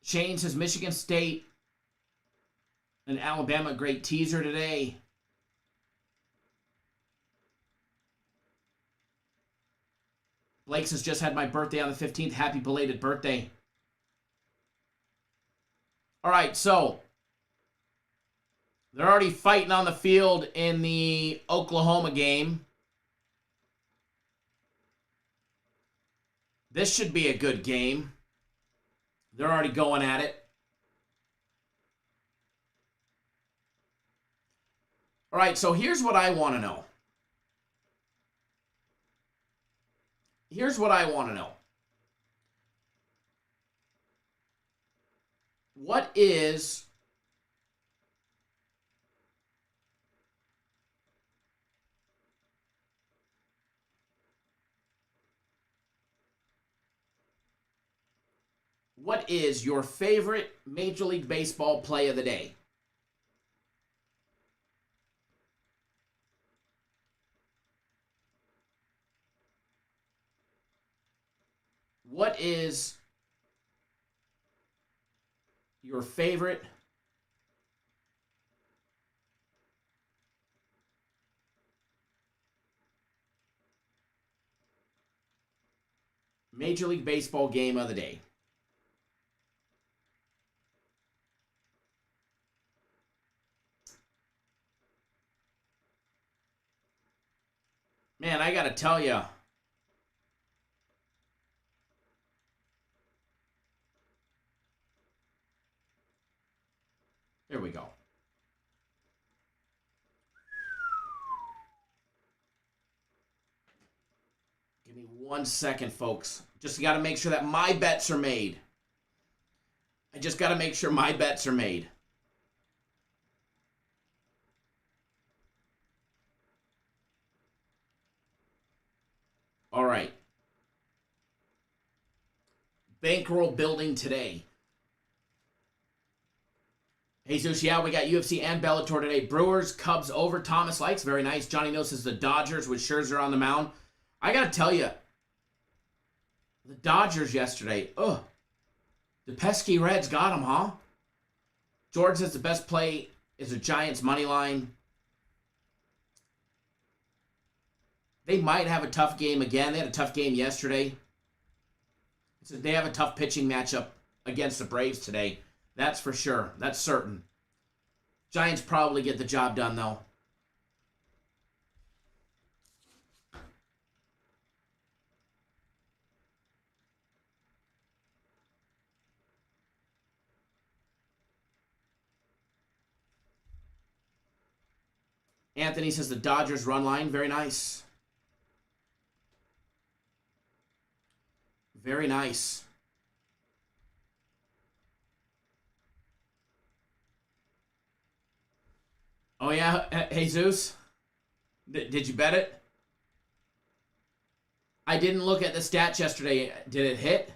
[SPEAKER 2] Shane says Michigan State and Alabama, great teaser today. Blake says, just had my birthday on the 15th. Happy belated birthday. All right, so they're already fighting on the field in the Oklahoma game. This should be a good game. They're already going at it. All right, so here's what I want to know. Here's what I want to know. What is your favorite Major League Baseball play of the day? What is your favorite Major League Baseball game of the day? Man, I got to tell you, there we go. me 1 second, folks. Just got to make sure that my bets are made. I just got to make sure my bets are made. All right. Bankroll building today. Jesus, yeah, we got UFC and Bellator today. Brewers, Cubs over. Thomas likes. Very nice. Johnny Knows says the Dodgers with Scherzer on the mound. I got to tell you, the Dodgers yesterday, the pesky Reds got them, huh? George says the best play is a Giants money line. They might have a tough game again. They had a tough game yesterday. So they have a tough pitching matchup against the Braves today. That's for sure. That's certain. Giants probably get the job done, though. Anthony says the Dodgers run line. Very nice. Very nice. Oh, yeah, Jesus? Did you bet it? I didn't look at the stats yesterday. Did it hit?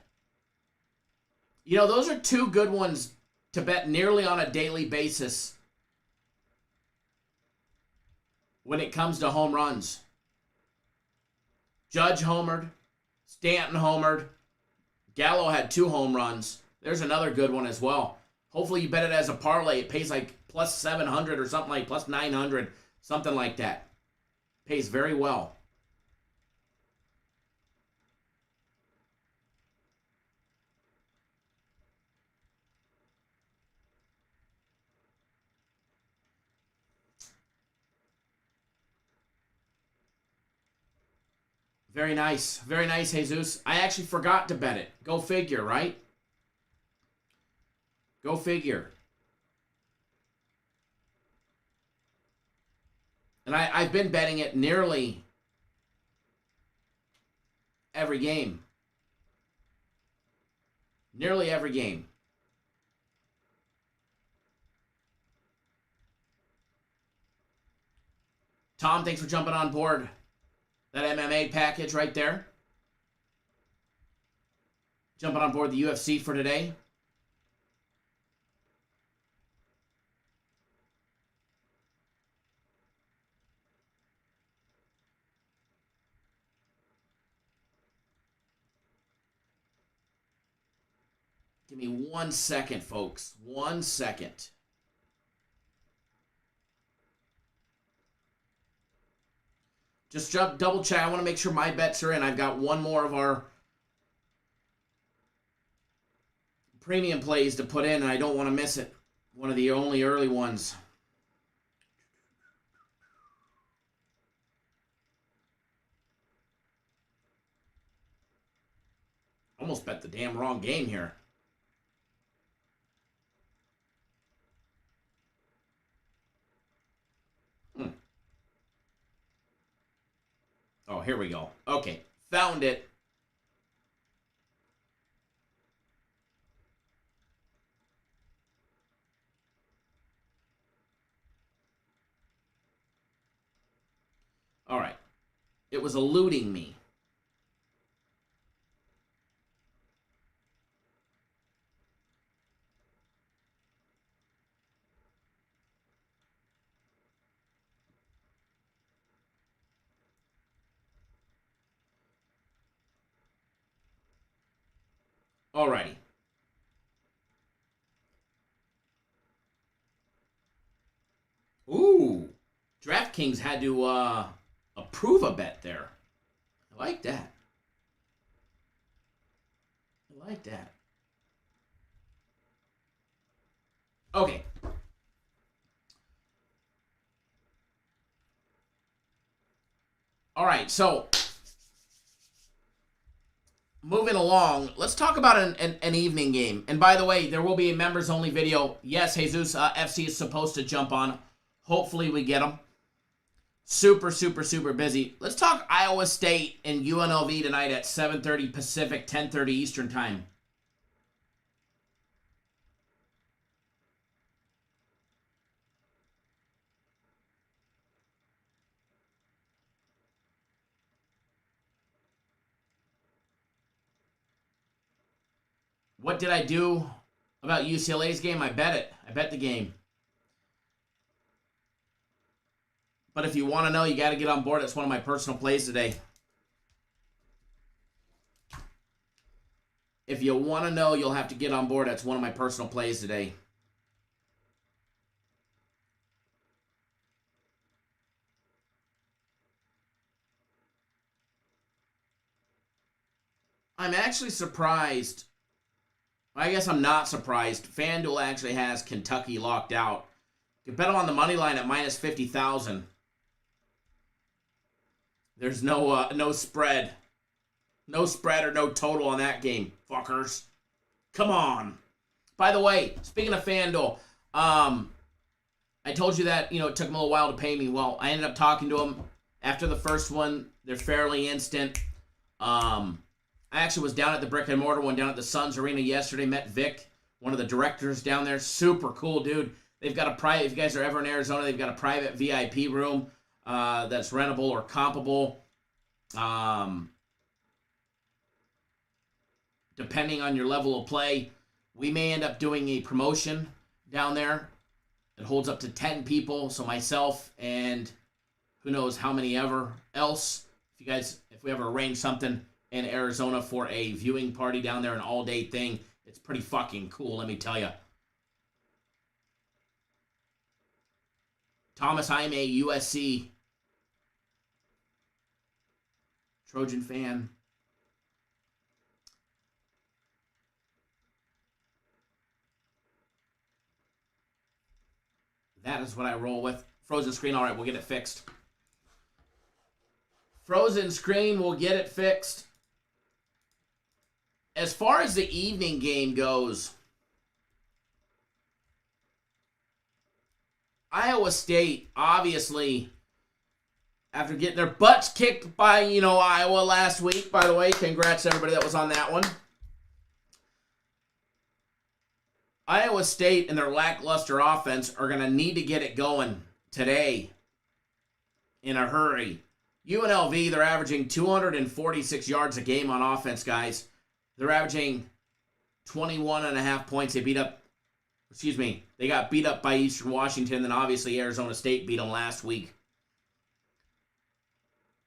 [SPEAKER 2] You know, those are two good ones to bet nearly on a daily basis when it comes to home runs. Judge homered. Stanton homered. Gallo had 2 home runs. There's another good one as well. Hopefully you bet it as a parlay. It pays like plus 700 or something like plus 900, something like that. Pays very well. Very nice. Very nice, Jesus. I actually forgot to bet it. Go figure, right? Go figure. And I've been betting it nearly every game. Nearly every game. Tom, thanks for jumping on board. That MMA package right there. Jumping on board the UFC for today. Give me 1 second, folks. 1 second. Just double check. I want to make sure my bets are in. I've got one more of our premium plays to put in, and I don't want to miss it. One of the only early ones. Almost bet the damn wrong game here. Oh, here we go. Okay, found it. All right. It was eluding me. Alrighty. Ooh. DraftKings had to approve a bet there. I like that. I like that. Okay. All right, so moving along, let's talk about an evening game. And by the way, there will be a members-only video. Yes, Jesus, FC is supposed to jump on. Hopefully we get them. Super, super, super busy. Let's talk Iowa State and UNLV tonight at 7:30 Pacific, 10:30 Eastern Time. What did I do about UCLA's game? I bet it. I bet the game. But if you want to know, you got to get on board. It's one of my personal plays today. If you want to know, you'll have to get on board. That's one of my personal plays today. I'm actually surprised. I guess I'm not surprised. FanDuel actually has Kentucky locked out. You can bet them on the money line at minus 50,000. There's no spread. No spread or no total on that game, fuckers. Come on. By the way, speaking of FanDuel, I told you that, it took them a little while to pay me. Well, I ended up talking to them after the first one. They're fairly instant. I actually was down at the brick and mortar one down at the Suns Arena yesterday. Met Vic, one of the directors down there. Super cool dude. They've got a private, if you guys are ever in Arizona, they've got a private VIP room that's rentable or compable. Depending on your level of play, we may end up doing a promotion down there. It holds up to 10 people, so myself and who knows how many ever else. If we ever arrange something in Arizona for a viewing party down there, an all-day thing, it's pretty fucking cool, let me tell you. Thomas Jaime, USC. Trojan fan. That is what I roll with. Frozen screen, all right, we'll get it fixed. Frozen screen, we'll get it fixed. As far as the evening game goes, Iowa State, obviously, after getting their butts kicked by, Iowa last week, by the way, congrats to everybody that was on that one. Iowa State and their lackluster offense are going to need to get it going today in a hurry. UNLV, they're averaging 246 yards a game on offense, guys. They're averaging 21.5 points. They got beat up by Eastern Washington, then obviously Arizona State beat them last week.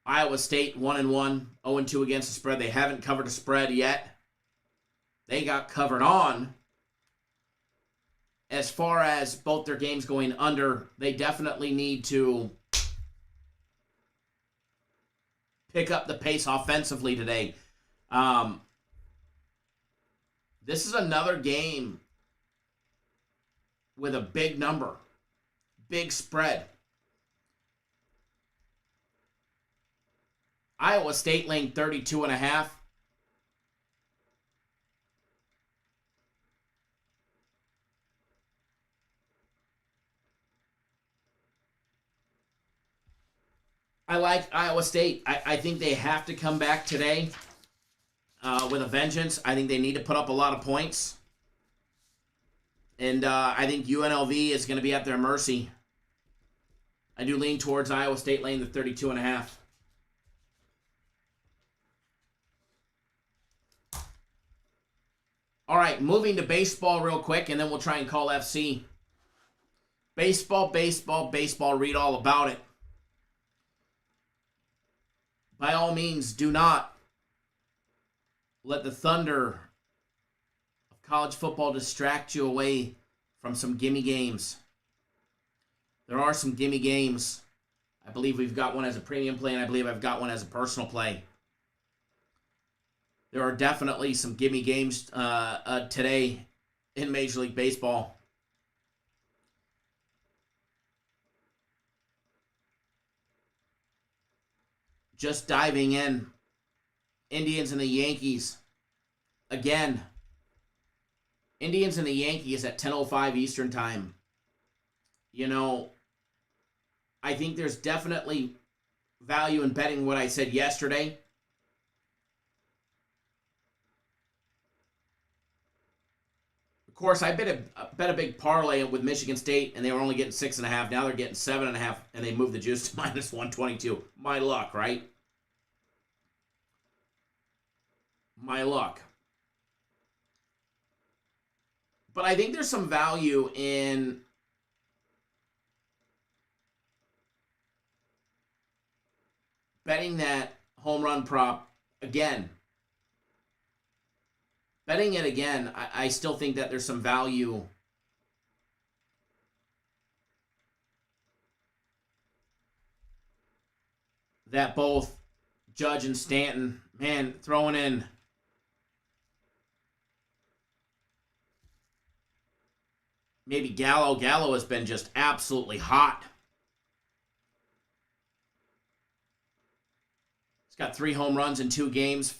[SPEAKER 2] Iowa State 1-1, 0-2 against the spread. They haven't covered a spread yet. They got covered on. As far as both their games going under, they definitely need to pick up the pace offensively today. This is another game with a big number, big spread. Iowa State laying 32.5. I like Iowa State. I think they have to come back today with a vengeance. I think they need to put up a lot of points. And I think UNLV is going to be at their mercy. I do lean towards Iowa State laying the 32.5. All right, moving to baseball real quick, and then we'll try and call FC. Baseball. Read all about it. By all means, do not let the thunder of college football distract you away from some gimme games. There are some gimme games. I believe we've got one as a premium play, and I believe I've got one as a personal play. There are definitely some gimme games today in Major League Baseball. Just diving in. Indians and the Yankees. Again. Indians and the Yankees at 10:05 Eastern Time. I think there's definitely value in betting what I said yesterday. Of course, I bet a big parlay with Michigan State, and they were only getting 6.5. Now they're getting 7.5, and they moved the juice to minus 122. My luck, right? My luck. But I think there's some value in betting that home run prop again. Betting it again, I still think that there's some value that both Judge and Stanton, man, throwing in maybe Gallo. Gallo has been just absolutely hot. He's got 3 home runs in 2 games.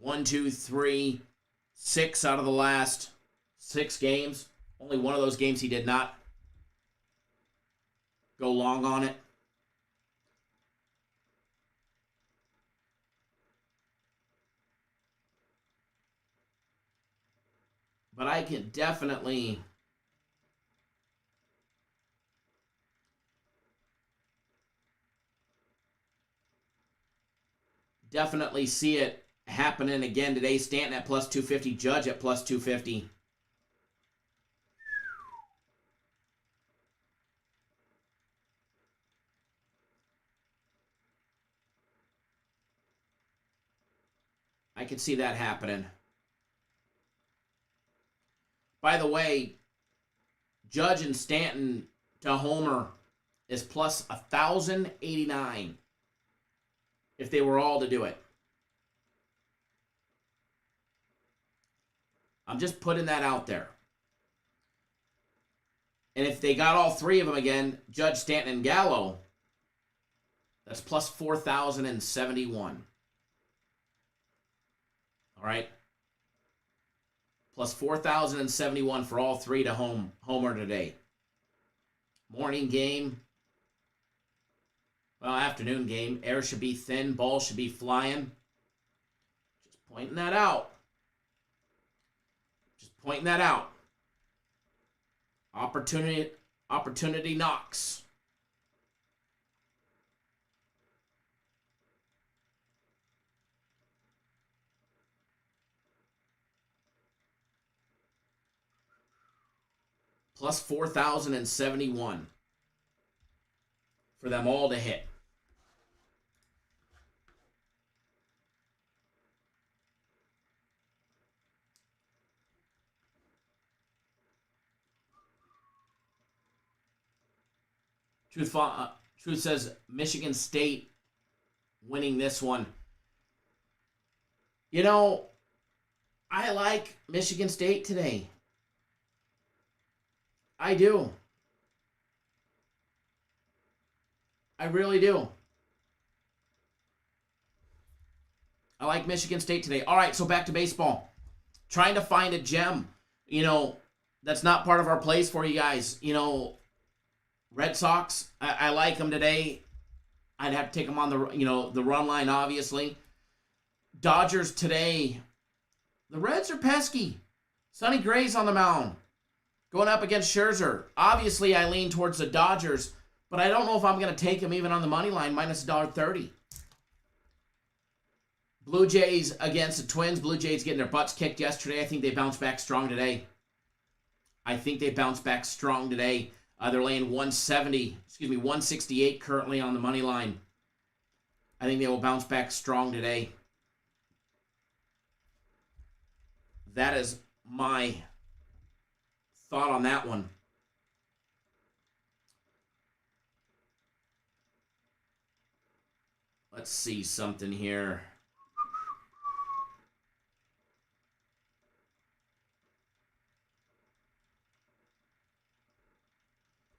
[SPEAKER 2] 1, 2, 3, 6 out of the last 6 games. Only one of those games he did not go long on it. But I can definitely see it happening again today. Stanton at plus 250, Judge at plus 250. I could see that happening. By the way, Judge and Stanton to homer is plus 1,089 if they were all to do it. I'm just putting that out there. And if they got all 3 of them again, Judge, Stanton, and Gallo, that's plus 4,071. All right? Plus 4,071 for all 3 to homer today. Morning game. Well, afternoon game. Air should be thin. Ball should be flying. Just pointing that out. Opportunity knocks. Plus 4,071 for them all to hit. Truth says Michigan State winning this one. You know, I like Michigan State today. I do. I really do. I like Michigan State today. All right, so back to baseball. Trying to find a gem, that's not part of our plays for you guys. Red Sox, I like them today. I'd have to take them on the run line, obviously. Dodgers today, the Reds are pesky. Sonny Gray's on the mound. Going up against Scherzer. Obviously, I lean towards the Dodgers, but I don't know if I'm going to take them even on the money line, minus $1.30. Blue Jays against the Twins. Blue Jays getting their butts kicked yesterday. I think they bounce back strong today. They're laying 168 currently on the money line. I think they will bounce back strong today. That is my thought on that one. Let's see something here.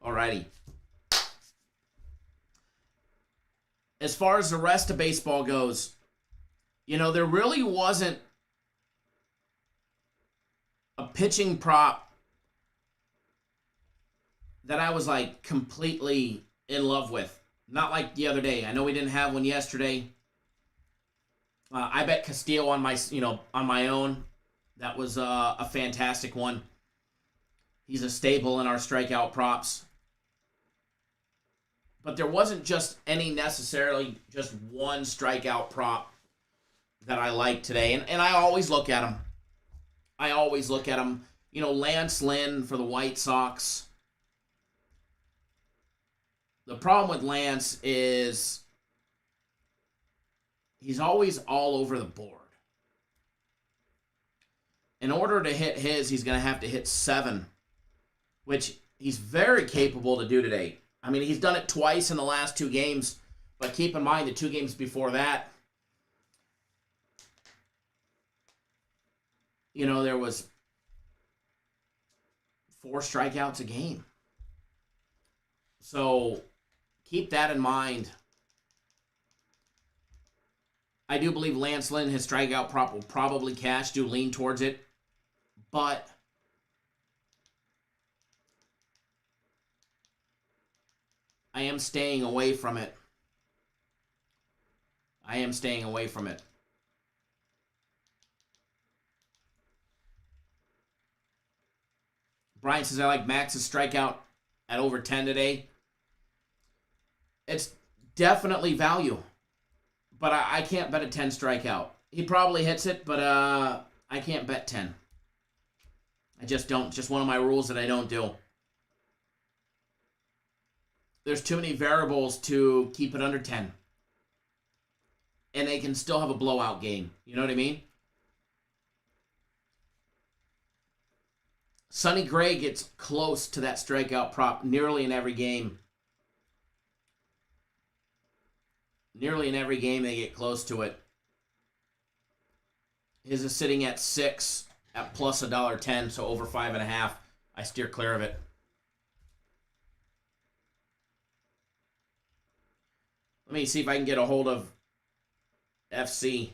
[SPEAKER 2] Alrighty. As far as the rest of baseball goes, there really wasn't a pitching prop that I was completely in love with. Not like the other day. I know we didn't have one yesterday. I bet Castillo on my own. That was a fantastic one. He's a staple in our strikeout props. But there wasn't just necessarily just one strikeout prop that I like today. And I always look at them. Lance Lynn for the White Sox. The problem with Lance is he's always all over the board. In order to hit he's going to have to hit 7, which he's very capable to do today. I mean, he's done it twice in the last 2 games, but keep in mind the 2 games before that, there was 4 strikeouts a game. So keep that in mind. I do believe Lance Lynn, his strikeout prop will probably cash, do lean towards it. But I am staying away from it. Brian says, I like Max's strikeout at over 10 today. It's definitely value. But I can't bet a 10 strikeout. He probably hits it, but I can't bet 10. I just don't. Just one of my rules that I don't do. There's too many variables to keep it under 10. And they can still have a blowout game. You know what I mean? Sonny Gray gets close to that strikeout prop nearly in every game. Nearly in every game they get close to it. His is sitting at 6 at plus $1.10, so over 5.5. I steer clear of it. Let me see if I can get a hold of FC.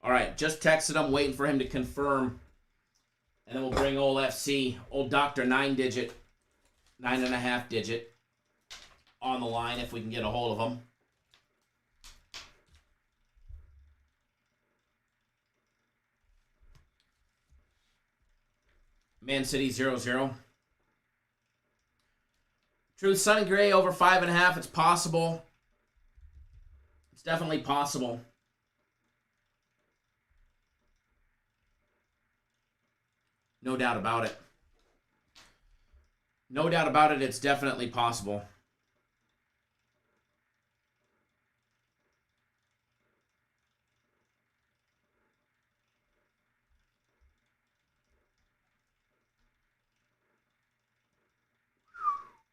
[SPEAKER 2] All right, just texted him, waiting for him to confirm. And then we'll bring old FC, old Dr. 9-digit, 9.5-digit, on the line if we can get a hold of him. Man City 0-0. Truth, Sonny Gray over 5.5. It's possible. It's definitely possible. No doubt about it. No doubt about it, it's definitely possible.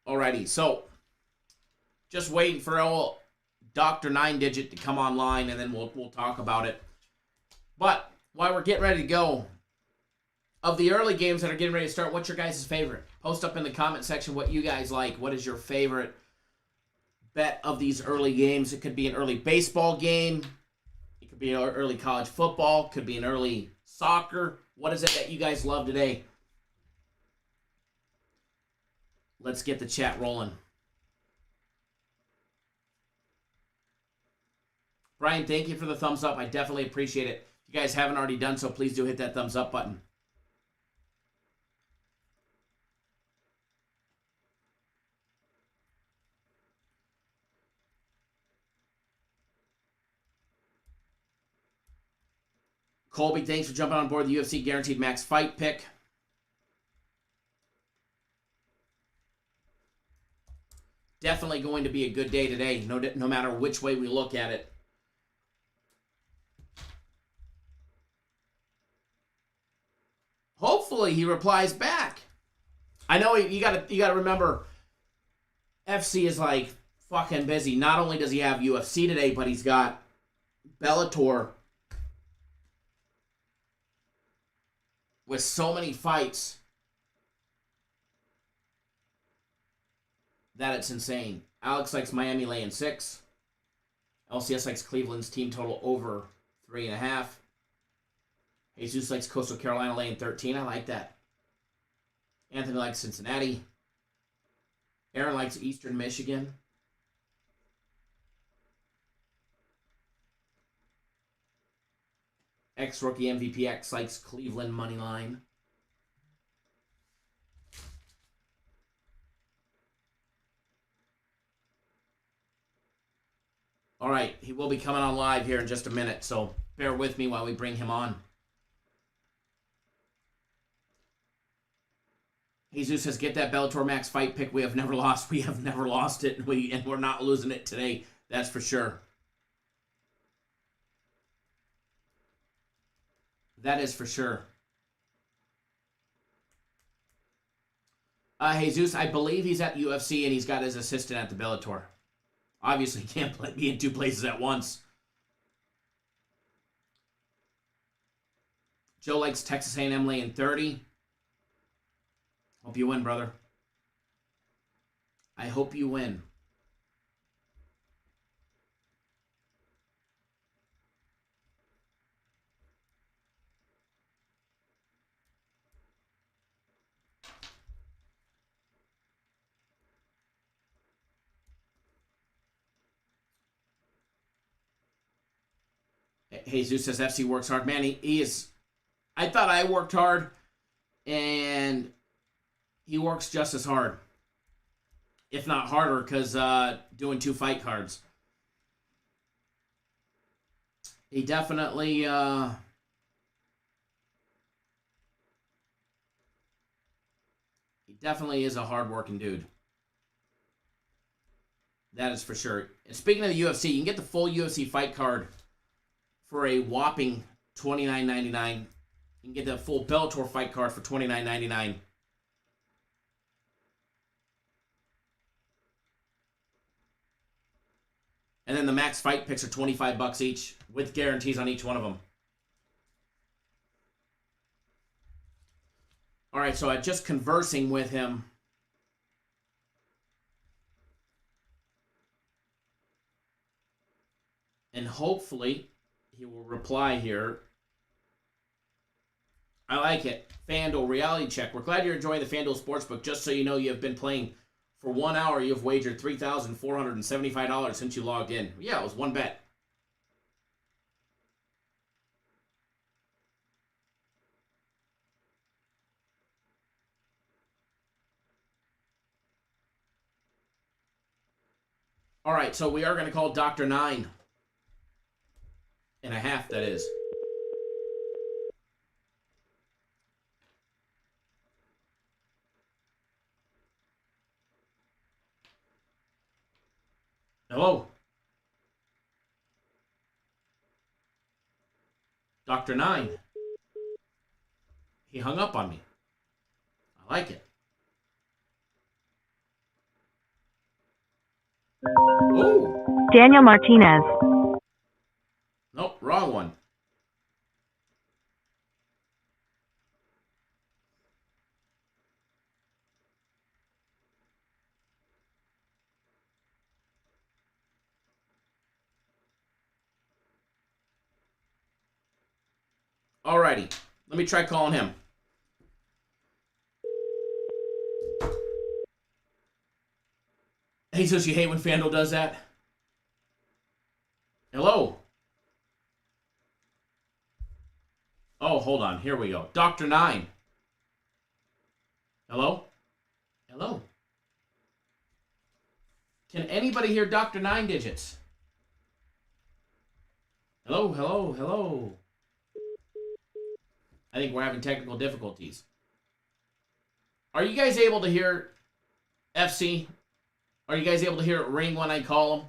[SPEAKER 2] Alrighty, so just waiting for old Dr. 9-digit to come online, and then we'll talk about it. But while we're getting ready to go, of the early games that are getting ready to start, what's your guys' favorite? Post up in the comment section what you guys like. What is your favorite bet of these early games? It could be an early baseball game. It could be an early college football. It could be an early soccer. What is it that you guys love today? Let's get the chat rolling. Brian, thank you for the thumbs up. I definitely appreciate it. If you guys haven't already done so, please do hit that thumbs up button. Colby, thanks for jumping on board the UFC Guaranteed Max Fight pick. Definitely going to be a good day today, no matter which way we look at it. Hopefully he replies back. I know you gotta remember, FC is like fucking busy. Not only does he have UFC today, but he's got Bellator, with so many fights, that it's insane. Alex likes Miami laying 6. LCS likes Cleveland's team total over 3.5. Jesus likes Coastal Carolina laying 13. I like that. Anthony likes Cincinnati. Aaron likes Eastern Michigan. Ex-rookie MVP X likes Cleveland money line. All right, he will be coming on live here in just a minute, so bear with me while we bring him on. Jesus says, get that Bellator Max fight pick. We have never lost. We have never lost it, and we're not losing it today. That's for sure. That is for sure. Jesus, I believe he's at UFC, and he's got his assistant at the Bellator. Obviously, he can't be in 2 places at once. Joe likes Texas A&M laying 30. Hope you win, brother. I hope you win. Jesus says FC works hard. Man, he is... I thought I worked hard, and he works just as hard, if not harder, because doing 2 fight cards. He definitely is a hard-working dude. That is for sure. And speaking of the UFC, you can get the full UFC fight card for a whopping $29.99. You can get the full Bellator fight card for $29.99. And then the max fight picks are $25 each, with guarantees on each one of them. All right, so I'm just conversing with him. And hopefully he will reply here. I like it. FanDuel reality check. We're glad you're enjoying the FanDuel Sportsbook. Just so you know, you have been playing for 1 hour. You've wagered $3,475 since you logged in. Yeah, it was 1 bet. All right, so we are going to call Dr. 9.5, that is. Hello? Dr. 9. He hung up on me. I like it. Oh!
[SPEAKER 3] Daniel Martinez.
[SPEAKER 2] Nope, wrong one. Alrighty, let me try calling him. Hey, so you hate when FanDuel does that? Hello? Oh, hold on. Here we go. Dr. 9. Hello? Hello? Can anybody hear Dr. 9 digits? Hello, hello, hello. I think we're having technical difficulties. Are you guys able to hear FC? Are you guys able to hear it ring when I call them?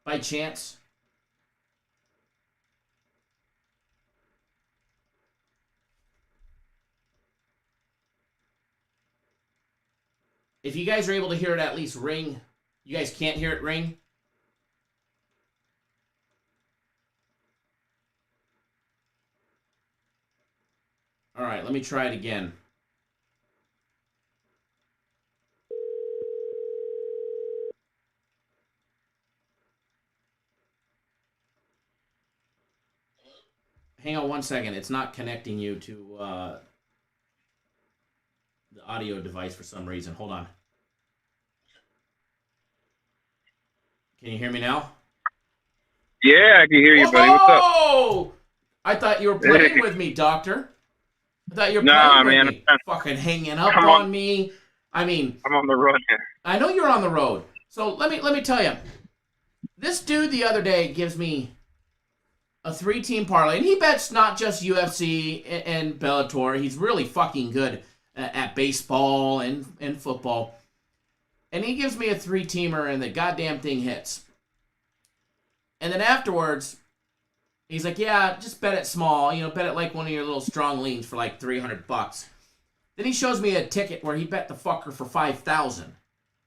[SPEAKER 2] By chance? If you guys are able to hear it at least ring, you guys can't hear it ring? All right, let me try it again. Hang on one second. It's not connecting you to the audio device for some reason. Hold on. Can you hear me now?
[SPEAKER 3] Yeah, I can hear you, buddy. What's up?
[SPEAKER 2] Oh! I thought you were playing with me, Doctor. I thought you were
[SPEAKER 3] Nah,
[SPEAKER 2] playing
[SPEAKER 3] man,
[SPEAKER 2] with me. Fucking hanging up
[SPEAKER 3] I'm
[SPEAKER 2] on me. I mean,
[SPEAKER 3] I'm on the road here.
[SPEAKER 2] I know you're on the road. So let me tell you. This dude the other day gives me a 3-team parlay, and he bets not just UFC and Bellator. He's really fucking good at baseball and football. And he gives me a 3-teamer, and the goddamn thing hits. And then afterwards, he's like, yeah, just bet it small. Bet it like one of your little strong leans for like $300. Then he shows me a ticket where he bet the fucker for $5,000.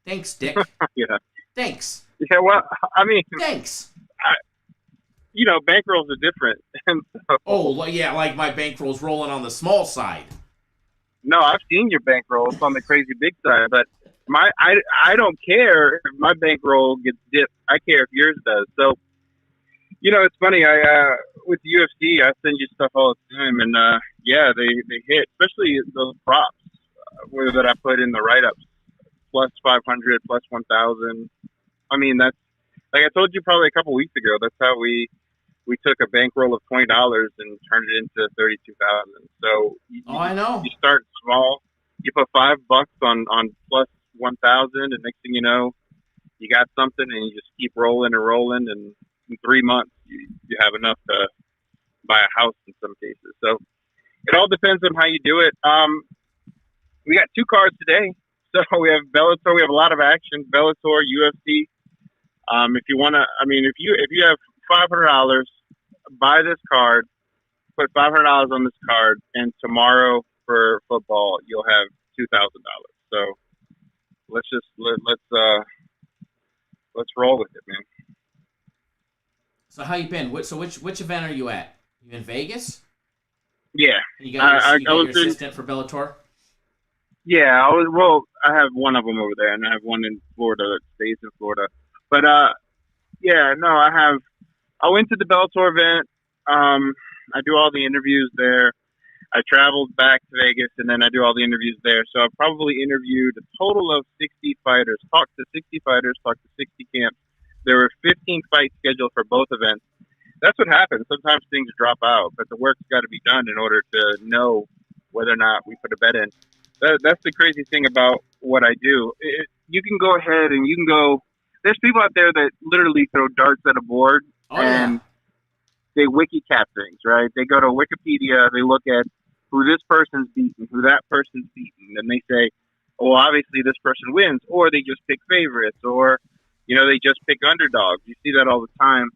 [SPEAKER 2] Thanks, Dick.
[SPEAKER 3] Yeah.
[SPEAKER 2] Thanks.
[SPEAKER 3] Yeah, well, I mean,
[SPEAKER 2] Thanks.
[SPEAKER 3] bankrolls are different. And so,
[SPEAKER 2] Oh, yeah, like my bankroll's rolling on the small side.
[SPEAKER 3] no, I've seen your bankroll. It's on the crazy big side, but I don't care if my bankroll gets dipped. I care if yours does. So, it's funny. I with the UFC, I send you stuff all the time, and yeah, they hit, especially those props that I put in the write-ups, plus 500, plus 1,000. I mean, that's like I told you probably a couple weeks ago. That's how we took a bankroll of $20 and turned it into 32,000. So
[SPEAKER 2] I know.
[SPEAKER 3] You start small. You put $5 on plus 1,000, and next thing you know, you got something, and you just keep rolling and rolling, and in 3 months you have enough to buy a house in some cases. So it all depends on how you do it. We got 2 cards today. So we have Bellator. We have a lot of action. Bellator, UFC. If you want to, if you have $500, buy this card, put $500 on this card, and tomorrow for football you'll have $2,000. So let's roll with it, man.
[SPEAKER 2] So how you been? Which event are you at? You in Vegas?
[SPEAKER 3] Yeah,
[SPEAKER 2] And you got your,
[SPEAKER 3] I was
[SPEAKER 2] assistant for Bellator?
[SPEAKER 3] Yeah, I have one of them over there, and I have one in Florida that stays in Florida. But yeah, no, I went to the Bellator event. I do all the interviews there. I traveled back to Vegas, and then I do all the interviews there. So I've probably interviewed a total of 60 fighters, talked to 60 fighters, talked to 60 camps. There were 15 fights scheduled for both events. That's what happens. Sometimes things drop out, but the work's got to be done in order to know whether or not we put a bet in. That's the crazy thing about what I do. You can go ahead and you can go. There's people out there that literally throw darts at a board and they wiki cap things, right? They go to Wikipedia, they look at who this person's beaten, who that person's beaten, and they say, "Oh, obviously this person wins," or they just pick favorites, or they just pick underdogs. You see that all the time.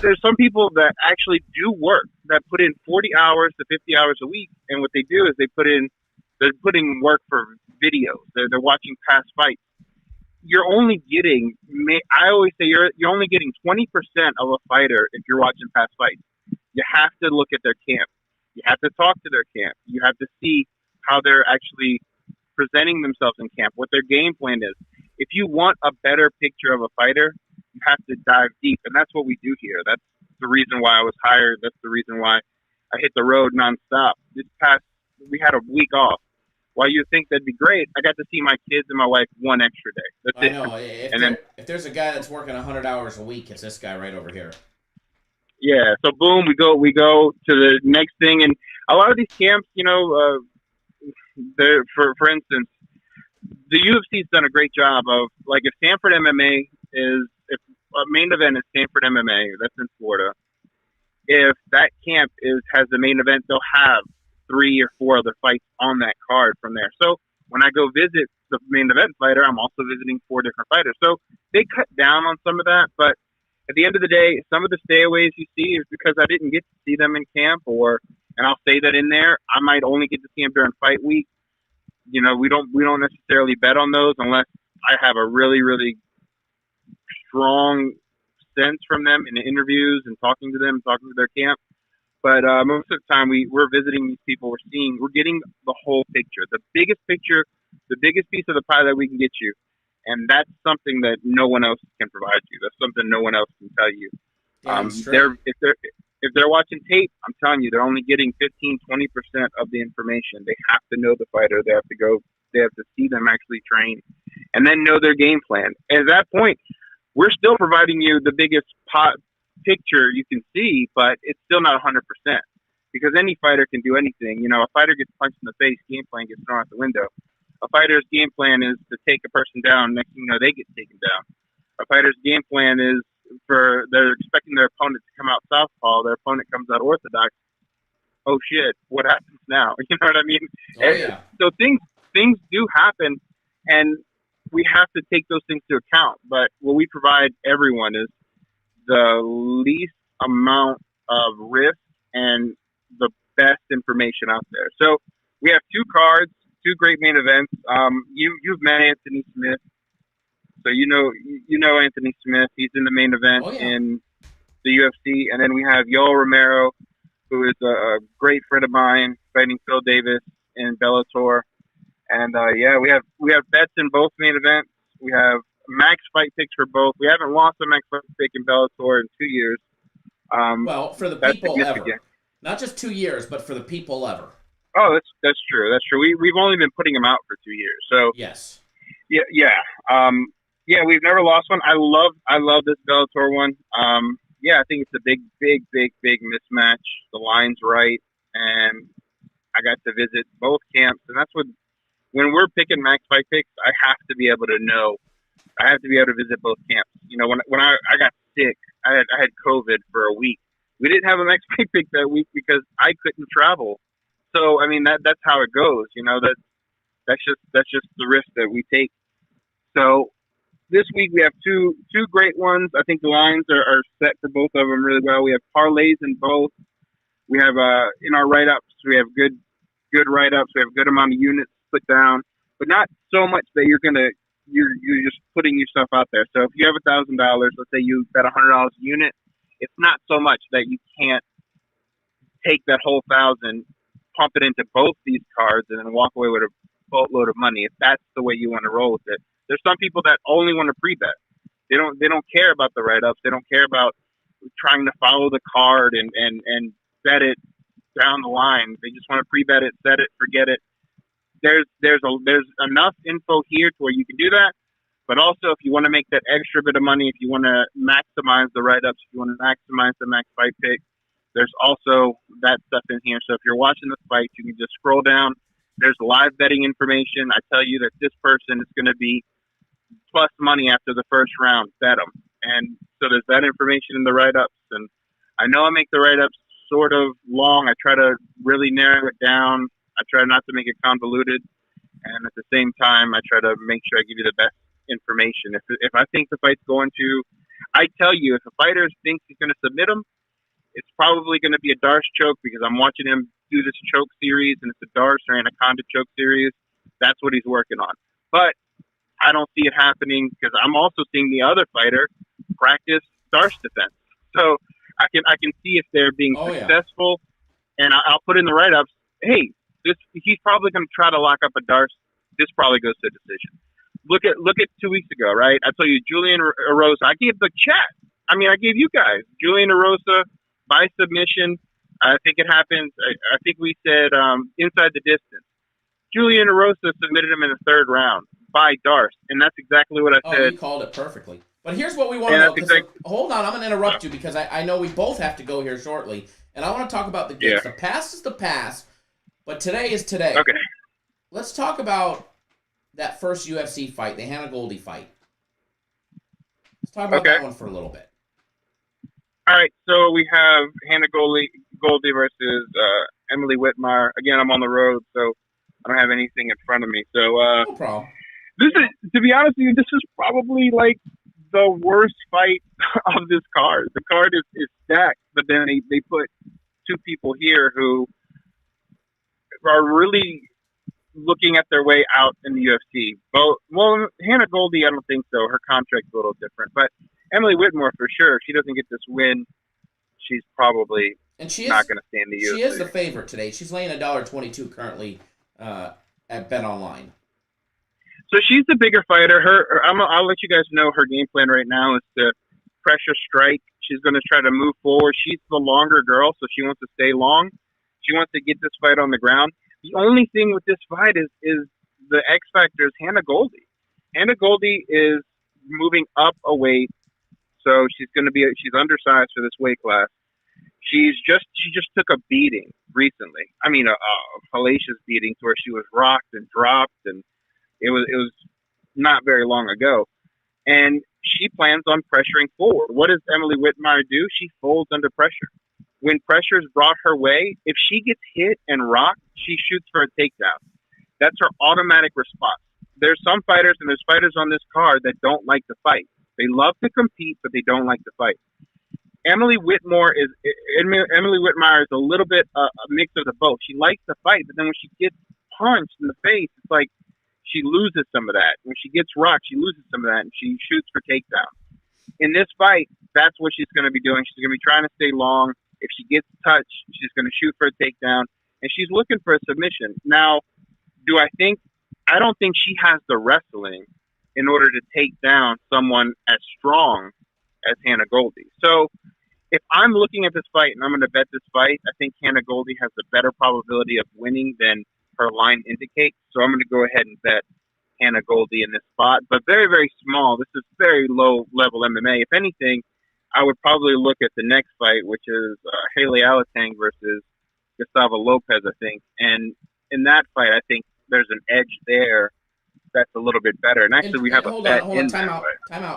[SPEAKER 3] There's some people that actually do work, that put in 40 hours to 50 hours a week, and what they do is they're putting work for videos. They're watching past fights. You're only getting, I always say you're only getting 20% of a fighter if you're watching past fights. You have to look at their camp. You have to talk to their camp. You have to see how they're actually presenting themselves in camp, what their game plan is. If you want a better picture of a fighter, you have to dive deep, and that's what we do here. That's the reason why I was hired. That's the reason why I hit the road nonstop. We had a week off. While you think that'd be great, I got to see my kids and my wife one extra day. That's
[SPEAKER 2] I
[SPEAKER 3] it.
[SPEAKER 2] know. If there's a guy that's working 100 hours a week, it's this guy right over here.
[SPEAKER 3] Yeah. So boom, we go to the next thing, and a lot of these camps, for instance, the UFC's done a great job of, like, if Stanford MMA if a main event is Stanford MMA, that's in Florida. If that camp has the main event, they'll have 3 or 4 other fights on that card from there. So when I go visit the main event fighter, I'm also visiting 4 different fighters. So they cut down on some of that, but at the end of the day, some of the stayaways you see is because I didn't get to see them in camp, and I'll say that in there, I might only get to see them during fight week. We don't necessarily bet on those unless I have a really, really strong sense from them in the interviews and talking to them, talking to their camp. But most of the time, we're visiting these people. We're getting the whole picture, the biggest piece of the pie that we can get you, and that's something that no one else can provide you. That's something no one else can tell you. If they're watching tape, I'm telling you, they're only getting 15-20% of the information. They have to know the fighter. They have to see them actually train, and then know their game plan. At that point, we're still providing you the biggest picture you can see, but it's still not 100%, because any fighter can do anything. You know, a fighter gets punched in the face, game plan gets thrown out the window. A fighter's game plan is to take a person down. Next thing you know, they get taken down. A fighter's game plan is they're expecting their opponent to come out southpaw. Their opponent comes out orthodox. Oh shit, what happens now? You know what I mean?
[SPEAKER 2] Oh, yeah.
[SPEAKER 3] So things do happen, and we have to take those things into account. But what we provide everyone is the least amount of risk and the best information out there. So we have 2 cards, 2 great main events. You've met Anthony Smith, so you know Anthony Smith. He's in the main event in the UFC, and then we have Yoel Romero, who is a great friend of mine, fighting Phil Davis in Bellator. And we have bets in both main events. We have max fight picks for both. We haven't lost a max fight pick in Bellator in 2 years.
[SPEAKER 2] Well, for the people ever. Not just 2 years, but for the people ever.
[SPEAKER 3] Oh, that's true. That's true. We've only been putting them out for 2 years. So
[SPEAKER 2] yes.
[SPEAKER 3] We've never lost one. I love this Bellator one. I think it's a big mismatch. The line's right, and I got to visit both camps, and that's when we're picking max fight picks, I have to be able to know. I have to be able to visit both camps. You know, when I got sick, I had COVID for a week. We didn't have a max fight pick that week because I couldn't travel. So I mean that's how it goes. You know, that's just the risk that we take. So this week we have two great ones. I think the lines are set for both of them really well. We have parlays in both. We have in our write-ups, we have good write-ups. We have a good amount of units put down, but not so much that you're just putting yourself out there. So if you have $1,000, let's say you bet $100 a unit, it's not so much that you can't take that whole 1,000, pump it into both these cards, and then walk away with a boatload of money. If that's the way you want to roll with it. There's some people that only want to pre-bet. They don't care about the write-ups. They don't care about trying to follow the card and bet it down the line. They just want to pre-bet it, set it, forget it. There's enough info here to where you can do that. But also, if you want to make that extra bit of money, if you want to maximize the write-ups, if you want to maximize the max fight pick, there's also that stuff in here. So if you're watching the fight, you can just scroll down. There's live betting information. I tell you that this person is going to be plus money after the first round. Bet them. And so there's that information in the write-ups. And I know I make the write-ups sort of long. I try to really narrow it down. I try not to make it convoluted. And at the same time, I try to make sure I give you the best information. If I think the fight's going to, I tell you, if a fighter thinks he's going to submit him, it's probably going to be a Darce choke because I'm watching him do this choke series, and it's a Darce or Anaconda choke series. That's what he's working on. But I don't see it happening because I'm also seeing the other fighter practice Darce defense. So I can see if they're being successful, and I'll put in the write-ups, hey, he's probably going to try to lock up a Darce. This probably goes to a decision. Look at 2 weeks ago, right? I told you Julian Erosa. I gave the chat. I mean, I gave you guys Julian Erosa by submission. I think it happened. I think we said inside the distance. Julian Erosa submitted him in the third round by Darce, and that's exactly what I said.
[SPEAKER 2] Oh, you called it perfectly. But here's what we want to know. Hold on, I'm going to interrupt you because I know we both have to go here shortly, and I want to talk about the goods. Yeah. The past is the past, but today is today.
[SPEAKER 3] Okay.
[SPEAKER 2] Let's talk about that first UFC fight, the Hannah Goldie fight. Let's talk about that one for a little bit.
[SPEAKER 3] All right, so we have Hannah Goldie versus Emily Whitmire. Again, I'm on the road, so I don't have anything in front of me. So
[SPEAKER 2] no problem.
[SPEAKER 3] This is, to be honest with you, this is probably like the worst fight of this card. The card is stacked, but then they put two people here who are really looking at their way out in the UFC. Well, Hannah Goldie, I don't think so. Her contract's a little different. But Emily Whitmire, for sure, if she doesn't get this win, she's probably
[SPEAKER 2] And she
[SPEAKER 3] not going to stand the UFC.
[SPEAKER 2] She is the favorite today. She's laying $1.22 currently at Bet Online.
[SPEAKER 3] So she's the bigger fighter. I'll let you guys know her game plan right now is to pressure strike. She's going to try to move forward. She's the longer girl, so she wants to stay long. She wants to get this fight on the ground. The only thing with this fight is the X factor is Hannah Goldie. Hannah Goldie is moving up a weight, so she's undersized for this weight class. She just took a beating recently. I mean, a hellacious beating to where she was rocked and dropped, and it was not very long ago. And she plans on pressuring forward. What does Emily Whitmire do? She folds under pressure. When pressure is brought her way, if she gets hit and rocked, she shoots for a takedown. That's her automatic response. There's some fighters, and there's fighters on this card that don't like to fight. They love to compete, but they don't like to fight. Emily Whitmire is a little bit a mix of the both. She likes to fight, but then when she gets punched in the face, it's like she loses some of that. When she gets rocked, she loses some of that, and she shoots for takedown. In this fight, that's what she's going to be doing. She's going to be trying to stay long. If she gets touched, she's going to shoot for a takedown, and she's looking for a submission. Now, I don't think she has the wrestling in order to take down someone as strong as Hannah Goldie. So if I'm looking at this fight and I'm going to bet this fight, I think Hannah Goldie has a better probability of winning than her line indicates. So I'm going to go ahead and bet Hannah Goldie in this spot, but very, very small. This is very low level MMA. If anything, I would probably look at the next fight, which is Haley Alatang versus Gustavo Lopez, I think. And in that fight, I think there's an edge there that's a little bit better. And actually, we have a bet in that fight.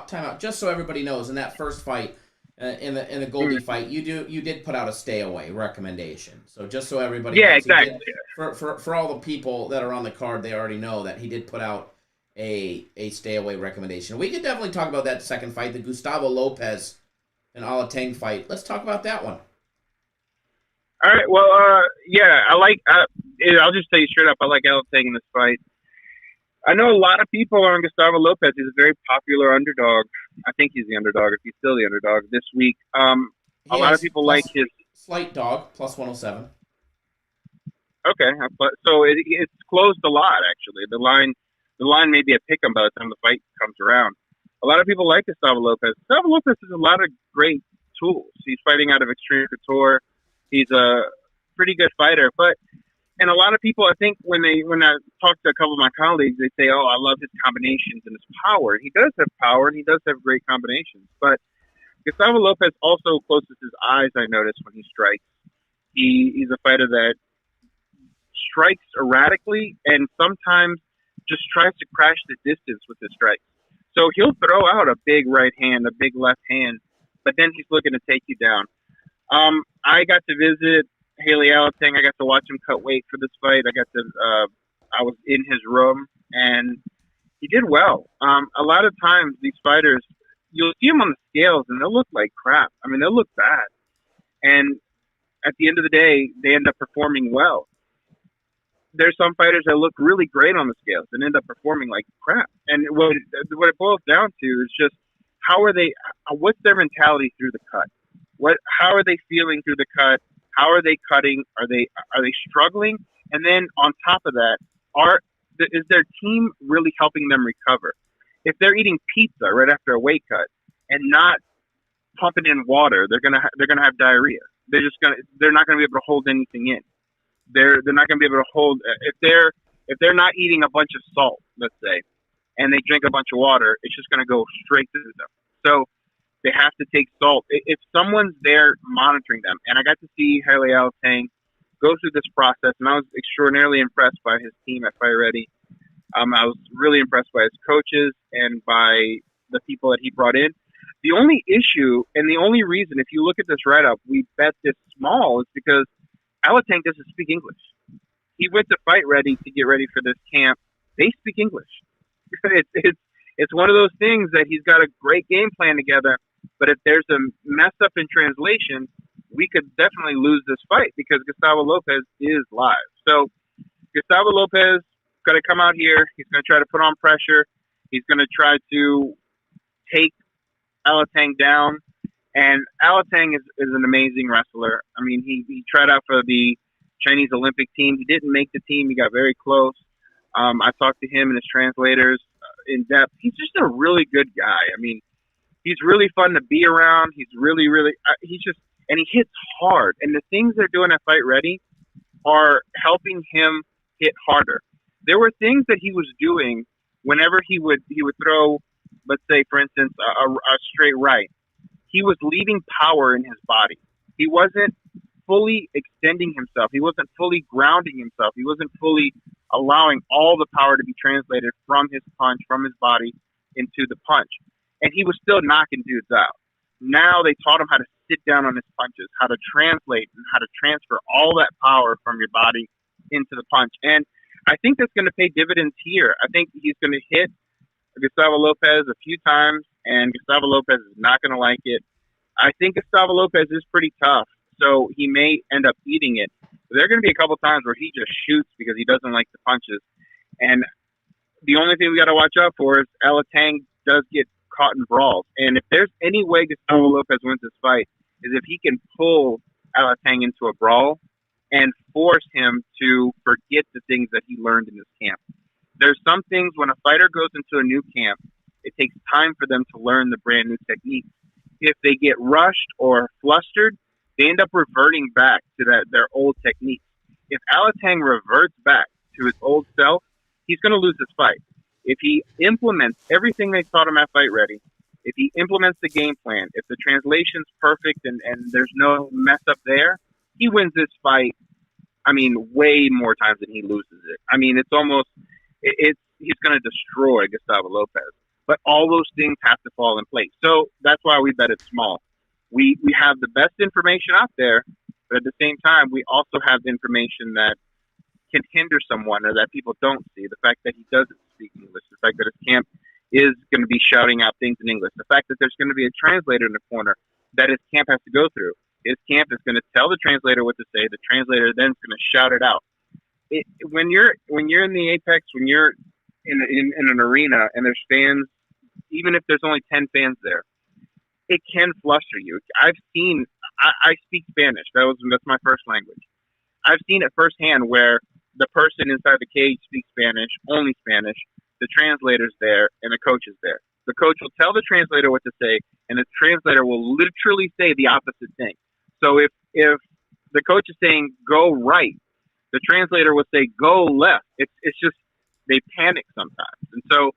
[SPEAKER 2] Time out. Just so everybody knows, in that first fight, in the Goldie fight, you did put out a stay away recommendation. So just so everybody knows,
[SPEAKER 3] exactly.
[SPEAKER 2] For all the people that are on the card, they already know that he did put out a stay away recommendation. We could definitely talk about that second fight, the Gustavo Lopez and Alatang fight. Let's talk about that one.
[SPEAKER 3] All right. Well, I'll just tell you straight up, I like Alatang in this fight. I know a lot of people on Gustavo Lopez. He's a very popular underdog. I think he's the underdog, if he's still the underdog this week. A lot of people like his
[SPEAKER 2] slight dog, plus 107.
[SPEAKER 3] Okay, so it's closed a lot actually. The line may be a pick 'em by the time the fight comes around. A lot of people like Gustavo Lopez. Gustavo Lopez has a lot of great tools. He's fighting out of Extreme Couture. He's a pretty good fighter, and a lot of people, I think, when I talk to a couple of my colleagues, they say, "Oh, I love his combinations and his power." He does have power, and he does have great combinations. But Gustavo Lopez also closes his eyes, I notice, when he strikes. He's a fighter that strikes erratically and sometimes just tries to crash the distance with his strikes. So he'll throw out a big right hand, a big left hand, but then he's looking to take you down. I got to visit Haley Alatang. I got to watch him cut weight for this fight. I was in his room, and he did well. A lot of times these fighters, you'll see them on the scales, and they'll look like crap. I mean, they'll look bad. And at the end of the day, they end up performing well. There's some fighters that look really great on the scales and end up performing like crap. And what it boils down to is just what's their mentality through the cut? How are they feeling through the cut? How are they cutting? Are they struggling? And then on top of that, is their team really helping them recover? If they're eating pizza right after a weight cut and not pumping in water, they're gonna have diarrhea. They're not gonna be able to hold anything in. They're not gonna be able to hold if they're not eating a bunch of salt, let's say, and they drink a bunch of water, it's just gonna go straight through them. So they have to take salt. If someone's there monitoring them, and I got to see Haley Alatang go through this process, and I was extraordinarily impressed by his team at Fight Ready. I was really impressed by his coaches and by the people that he brought in. The only issue and the only reason, if you look at this write-up, we bet this small is because Alatang doesn't speak English. He went to Fight Ready to get ready for this camp. They speak English. It's one of those things that he's got a great game plan together, but if there's a mess up in translation, we could definitely lose this fight because Gustavo Lopez is live. So Gustavo Lopez got to come out here. He's going to try to put on pressure. He's going to try to take Alatang down. And Alatang is an amazing wrestler. I mean, he tried out for the Chinese Olympic team. He didn't make the team. He got very close. I talked to him and his translators in depth. He's just a really good guy. I mean, he's really fun to be around. He's really, really, and he hits hard. And the things they're doing at Fight Ready are helping him hit harder. There were things that he was doing whenever he would throw, let's say, for instance, a straight right. He was leaving power in his body. He wasn't fully extending himself. He wasn't fully grounding himself. He wasn't fully allowing all the power to be translated from his punch, from his body, into the punch. And he was still knocking dudes out. Now they taught him how to sit down on his punches, how to translate and how to transfer all that power from your body into the punch. And I think that's going to pay dividends here. I think he's going to hit Gustavo Lopez a few times, and Gustavo Lopez is not going to like it. I think Gustavo Lopez is pretty tough, so he may end up eating it. But there are going to be a couple times where he just shoots because he doesn't like the punches. And the only thing we got to watch out for is Alatang does get caught in brawls. And if there's any way Gustavo Lopez wins this fight, is if he can pull Alatang into a brawl and force him to forget the things that he learned in this camp. There's some things when a fighter goes into a new camp, it takes time for them to learn the brand new techniques. If they get rushed or flustered, they end up reverting back to their old techniques. If Alatang reverts back to his old self, he's going to lose this fight. If he implements everything they taught him at Fight Ready, if he implements the game plan, if the translation's perfect and there's no mess up there, he wins this fight, I mean, way more times than he loses it. I mean, it's almost, he's going to destroy Gustavo Lopez. But all those things have to fall in place. So that's why we bet it small. We have the best information out there, but at the same time, we also have information that can hinder someone or that people don't see. The fact that he doesn't speak English, the fact that his camp is going to be shouting out things in English, the fact that there's going to be a translator in the corner that his camp has to go through. His camp is going to tell the translator what to say. The translator then is going to shout it out. When you're in the apex, when you're in an arena and there's fans, even if there's only 10 fans there, it can fluster you. I speak Spanish. That's my first language. I've seen it firsthand where the person inside the cage speaks Spanish, only Spanish. The translator's there and the coach is there. The coach will tell the translator what to say, and the translator will literally say the opposite thing. So if the coach is saying go right, the translator will say go left. It's just they panic sometimes. And so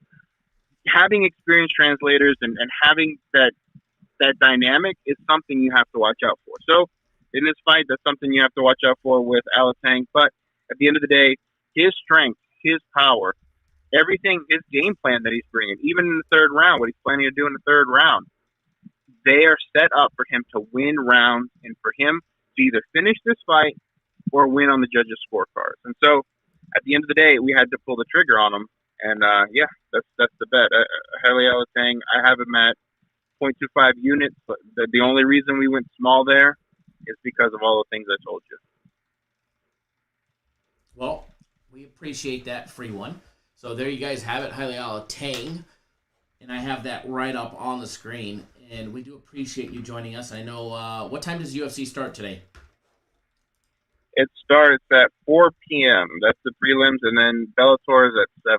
[SPEAKER 3] having experienced translators and having that dynamic is something you have to watch out for. So in this fight, that's something you have to watch out for with Alatang. But at the end of the day, his strength, his power, everything, his game plan that he's bringing, even in the third round, what he's planning to do in the third round, they are set up for him to win rounds and for him to either finish this fight or win on the judges' scorecards. And so at the end of the day, we had to pull the trigger on him. And, that's the bet. Haile Alatang, I have him at 0.25 units. But the only reason we went small there is because of all the things I told you.
[SPEAKER 2] Well, we appreciate that free one. So there you guys have it, Haile Alatang. And I have that right up on the screen. And we do appreciate you joining us. I know, what time does UFC start today?
[SPEAKER 3] It starts at 4 p.m. That's the prelims, and then Bellator is at 7.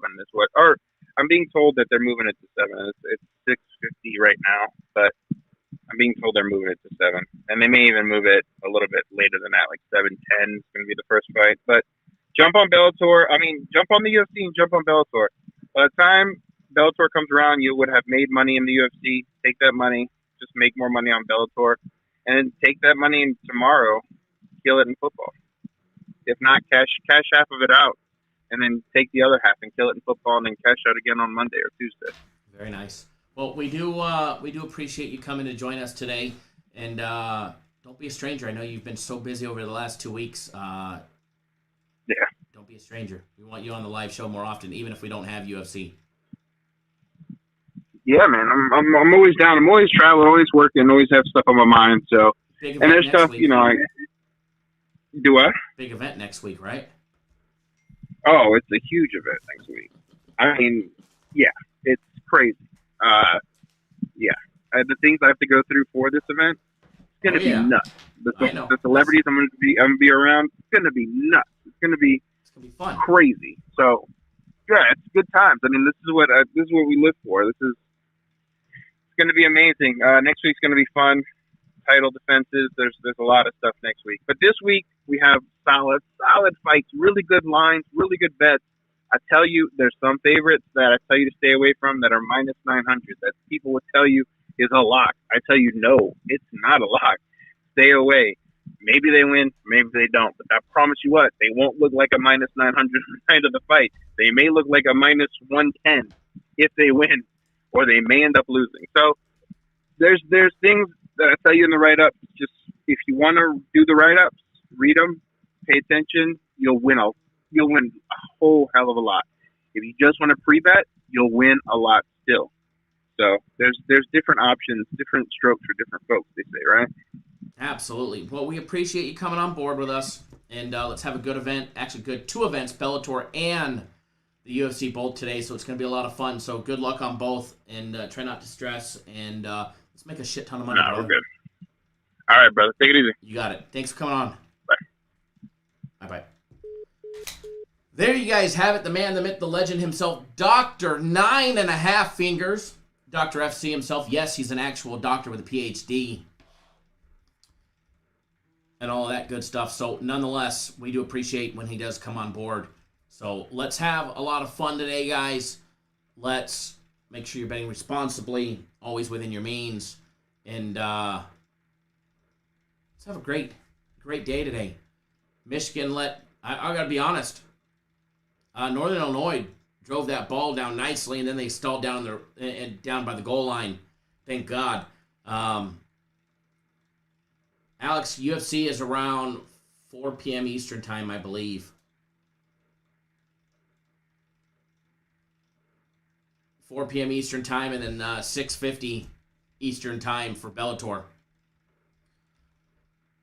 [SPEAKER 3] Or I'm being told that they're moving it to 7. It's 6:50 right now, but I'm being told they're moving it to 7. And they may even move it a little bit later than that, like 7:10 is going to be the first fight. But jump on Bellator. Jump on the UFC and jump on Bellator. By the time Bellator comes around, you would have made money in the UFC. Take that money, just make more money on Bellator, and then take that money and tomorrow, kill it in football. If not, cash half of it out, and then take the other half and kill it in football, and then cash out again on Monday or Tuesday.
[SPEAKER 2] Very nice. Well, we do appreciate you coming to join us today, and don't be a stranger. I know you've been so busy over the last 2 weeks.
[SPEAKER 3] Yeah.
[SPEAKER 2] Don't be a stranger. We want you on the live show more often, even if we don't have UFC.
[SPEAKER 3] Yeah, man. I'm always down. I'm always traveling, always working, always have stuff on my mind. So, and there's stuff,
[SPEAKER 2] week.
[SPEAKER 3] Do what?
[SPEAKER 2] Big event next week, right?
[SPEAKER 3] Oh, it's a huge event next week. I mean, yeah, it's crazy. Yeah. the things I have to go through for this event, it's going to be nuts. The celebrities I'm going to be around, it's going to be nuts. It's going to be
[SPEAKER 2] fun,
[SPEAKER 3] crazy. So, yeah, it's good times. I mean, this is what we live for. It's going to be amazing. Next week's going to be fun. Title defenses. There's a lot of stuff next week. But this week we have solid fights, really good lines, really good bets. I tell you, there's some favorites that I tell you to stay away from that are minus 900 that people would tell you is a lock. I tell you, no, it's not a lock. Stay away. Maybe they win, maybe they don't. But I promise you what, they won't look like a minus 900 night of the fight. They may look like a minus 110 if they win, or they may end up losing. So there's things that I tell you in the write-up. Just if you want to do the write-ups, read them, pay attention. You'll win a whole hell of a lot. If you just want to pre-bet, you'll win a lot still. So there's different options, different strokes for different folks, they say, right?
[SPEAKER 2] Absolutely. Well, we appreciate you coming on board with us, and let's have a good event. Actually, good 2 events, Bellator and the UFC both today, so it's going to be a lot of fun. So good luck on both, and try not to stress, and let's make a shit ton of money.
[SPEAKER 3] We're good. All right, brother. Take it easy.
[SPEAKER 2] You got it. Thanks for coming on.
[SPEAKER 3] Bye.
[SPEAKER 2] Bye-bye. There you guys have it. The man, the myth, the legend himself, Dr. 9.5 Fingers. Dr. FC himself. Yes, he's an actual doctor with a PhD. And all of that good stuff. So, nonetheless, we do appreciate when he does come on board. So, let's have a lot of fun today, guys. Let's make sure you're betting responsibly, always within your means. And let's have a great day today. Michigan I got to be honest, Northern Illinois drove that ball down nicely, and then they stalled down down by the goal line. Thank God. Alex, UFC is around 4 p.m. Eastern time, I believe. 4 p.m. Eastern time, and then 6:50 Eastern time for Bellator.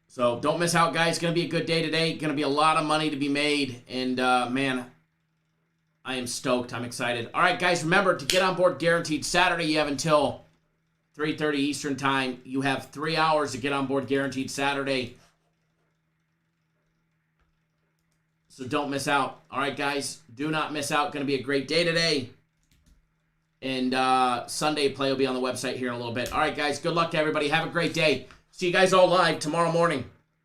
[SPEAKER 2] So don't miss out, guys. It's going to be a good day today. Going to be a lot of money to be made. And, man, I am stoked. I'm excited. All right, guys, remember to get on board Guaranteed Saturday. You have until 3:30 Eastern time. You have 3 hours to get on board Guaranteed Saturday. So don't miss out. All right, guys, do not miss out. Going to be a great day today. And Sunday play will be on the website here in a little bit. All right, guys, good luck to everybody. Have a great day. See you guys all live tomorrow morning.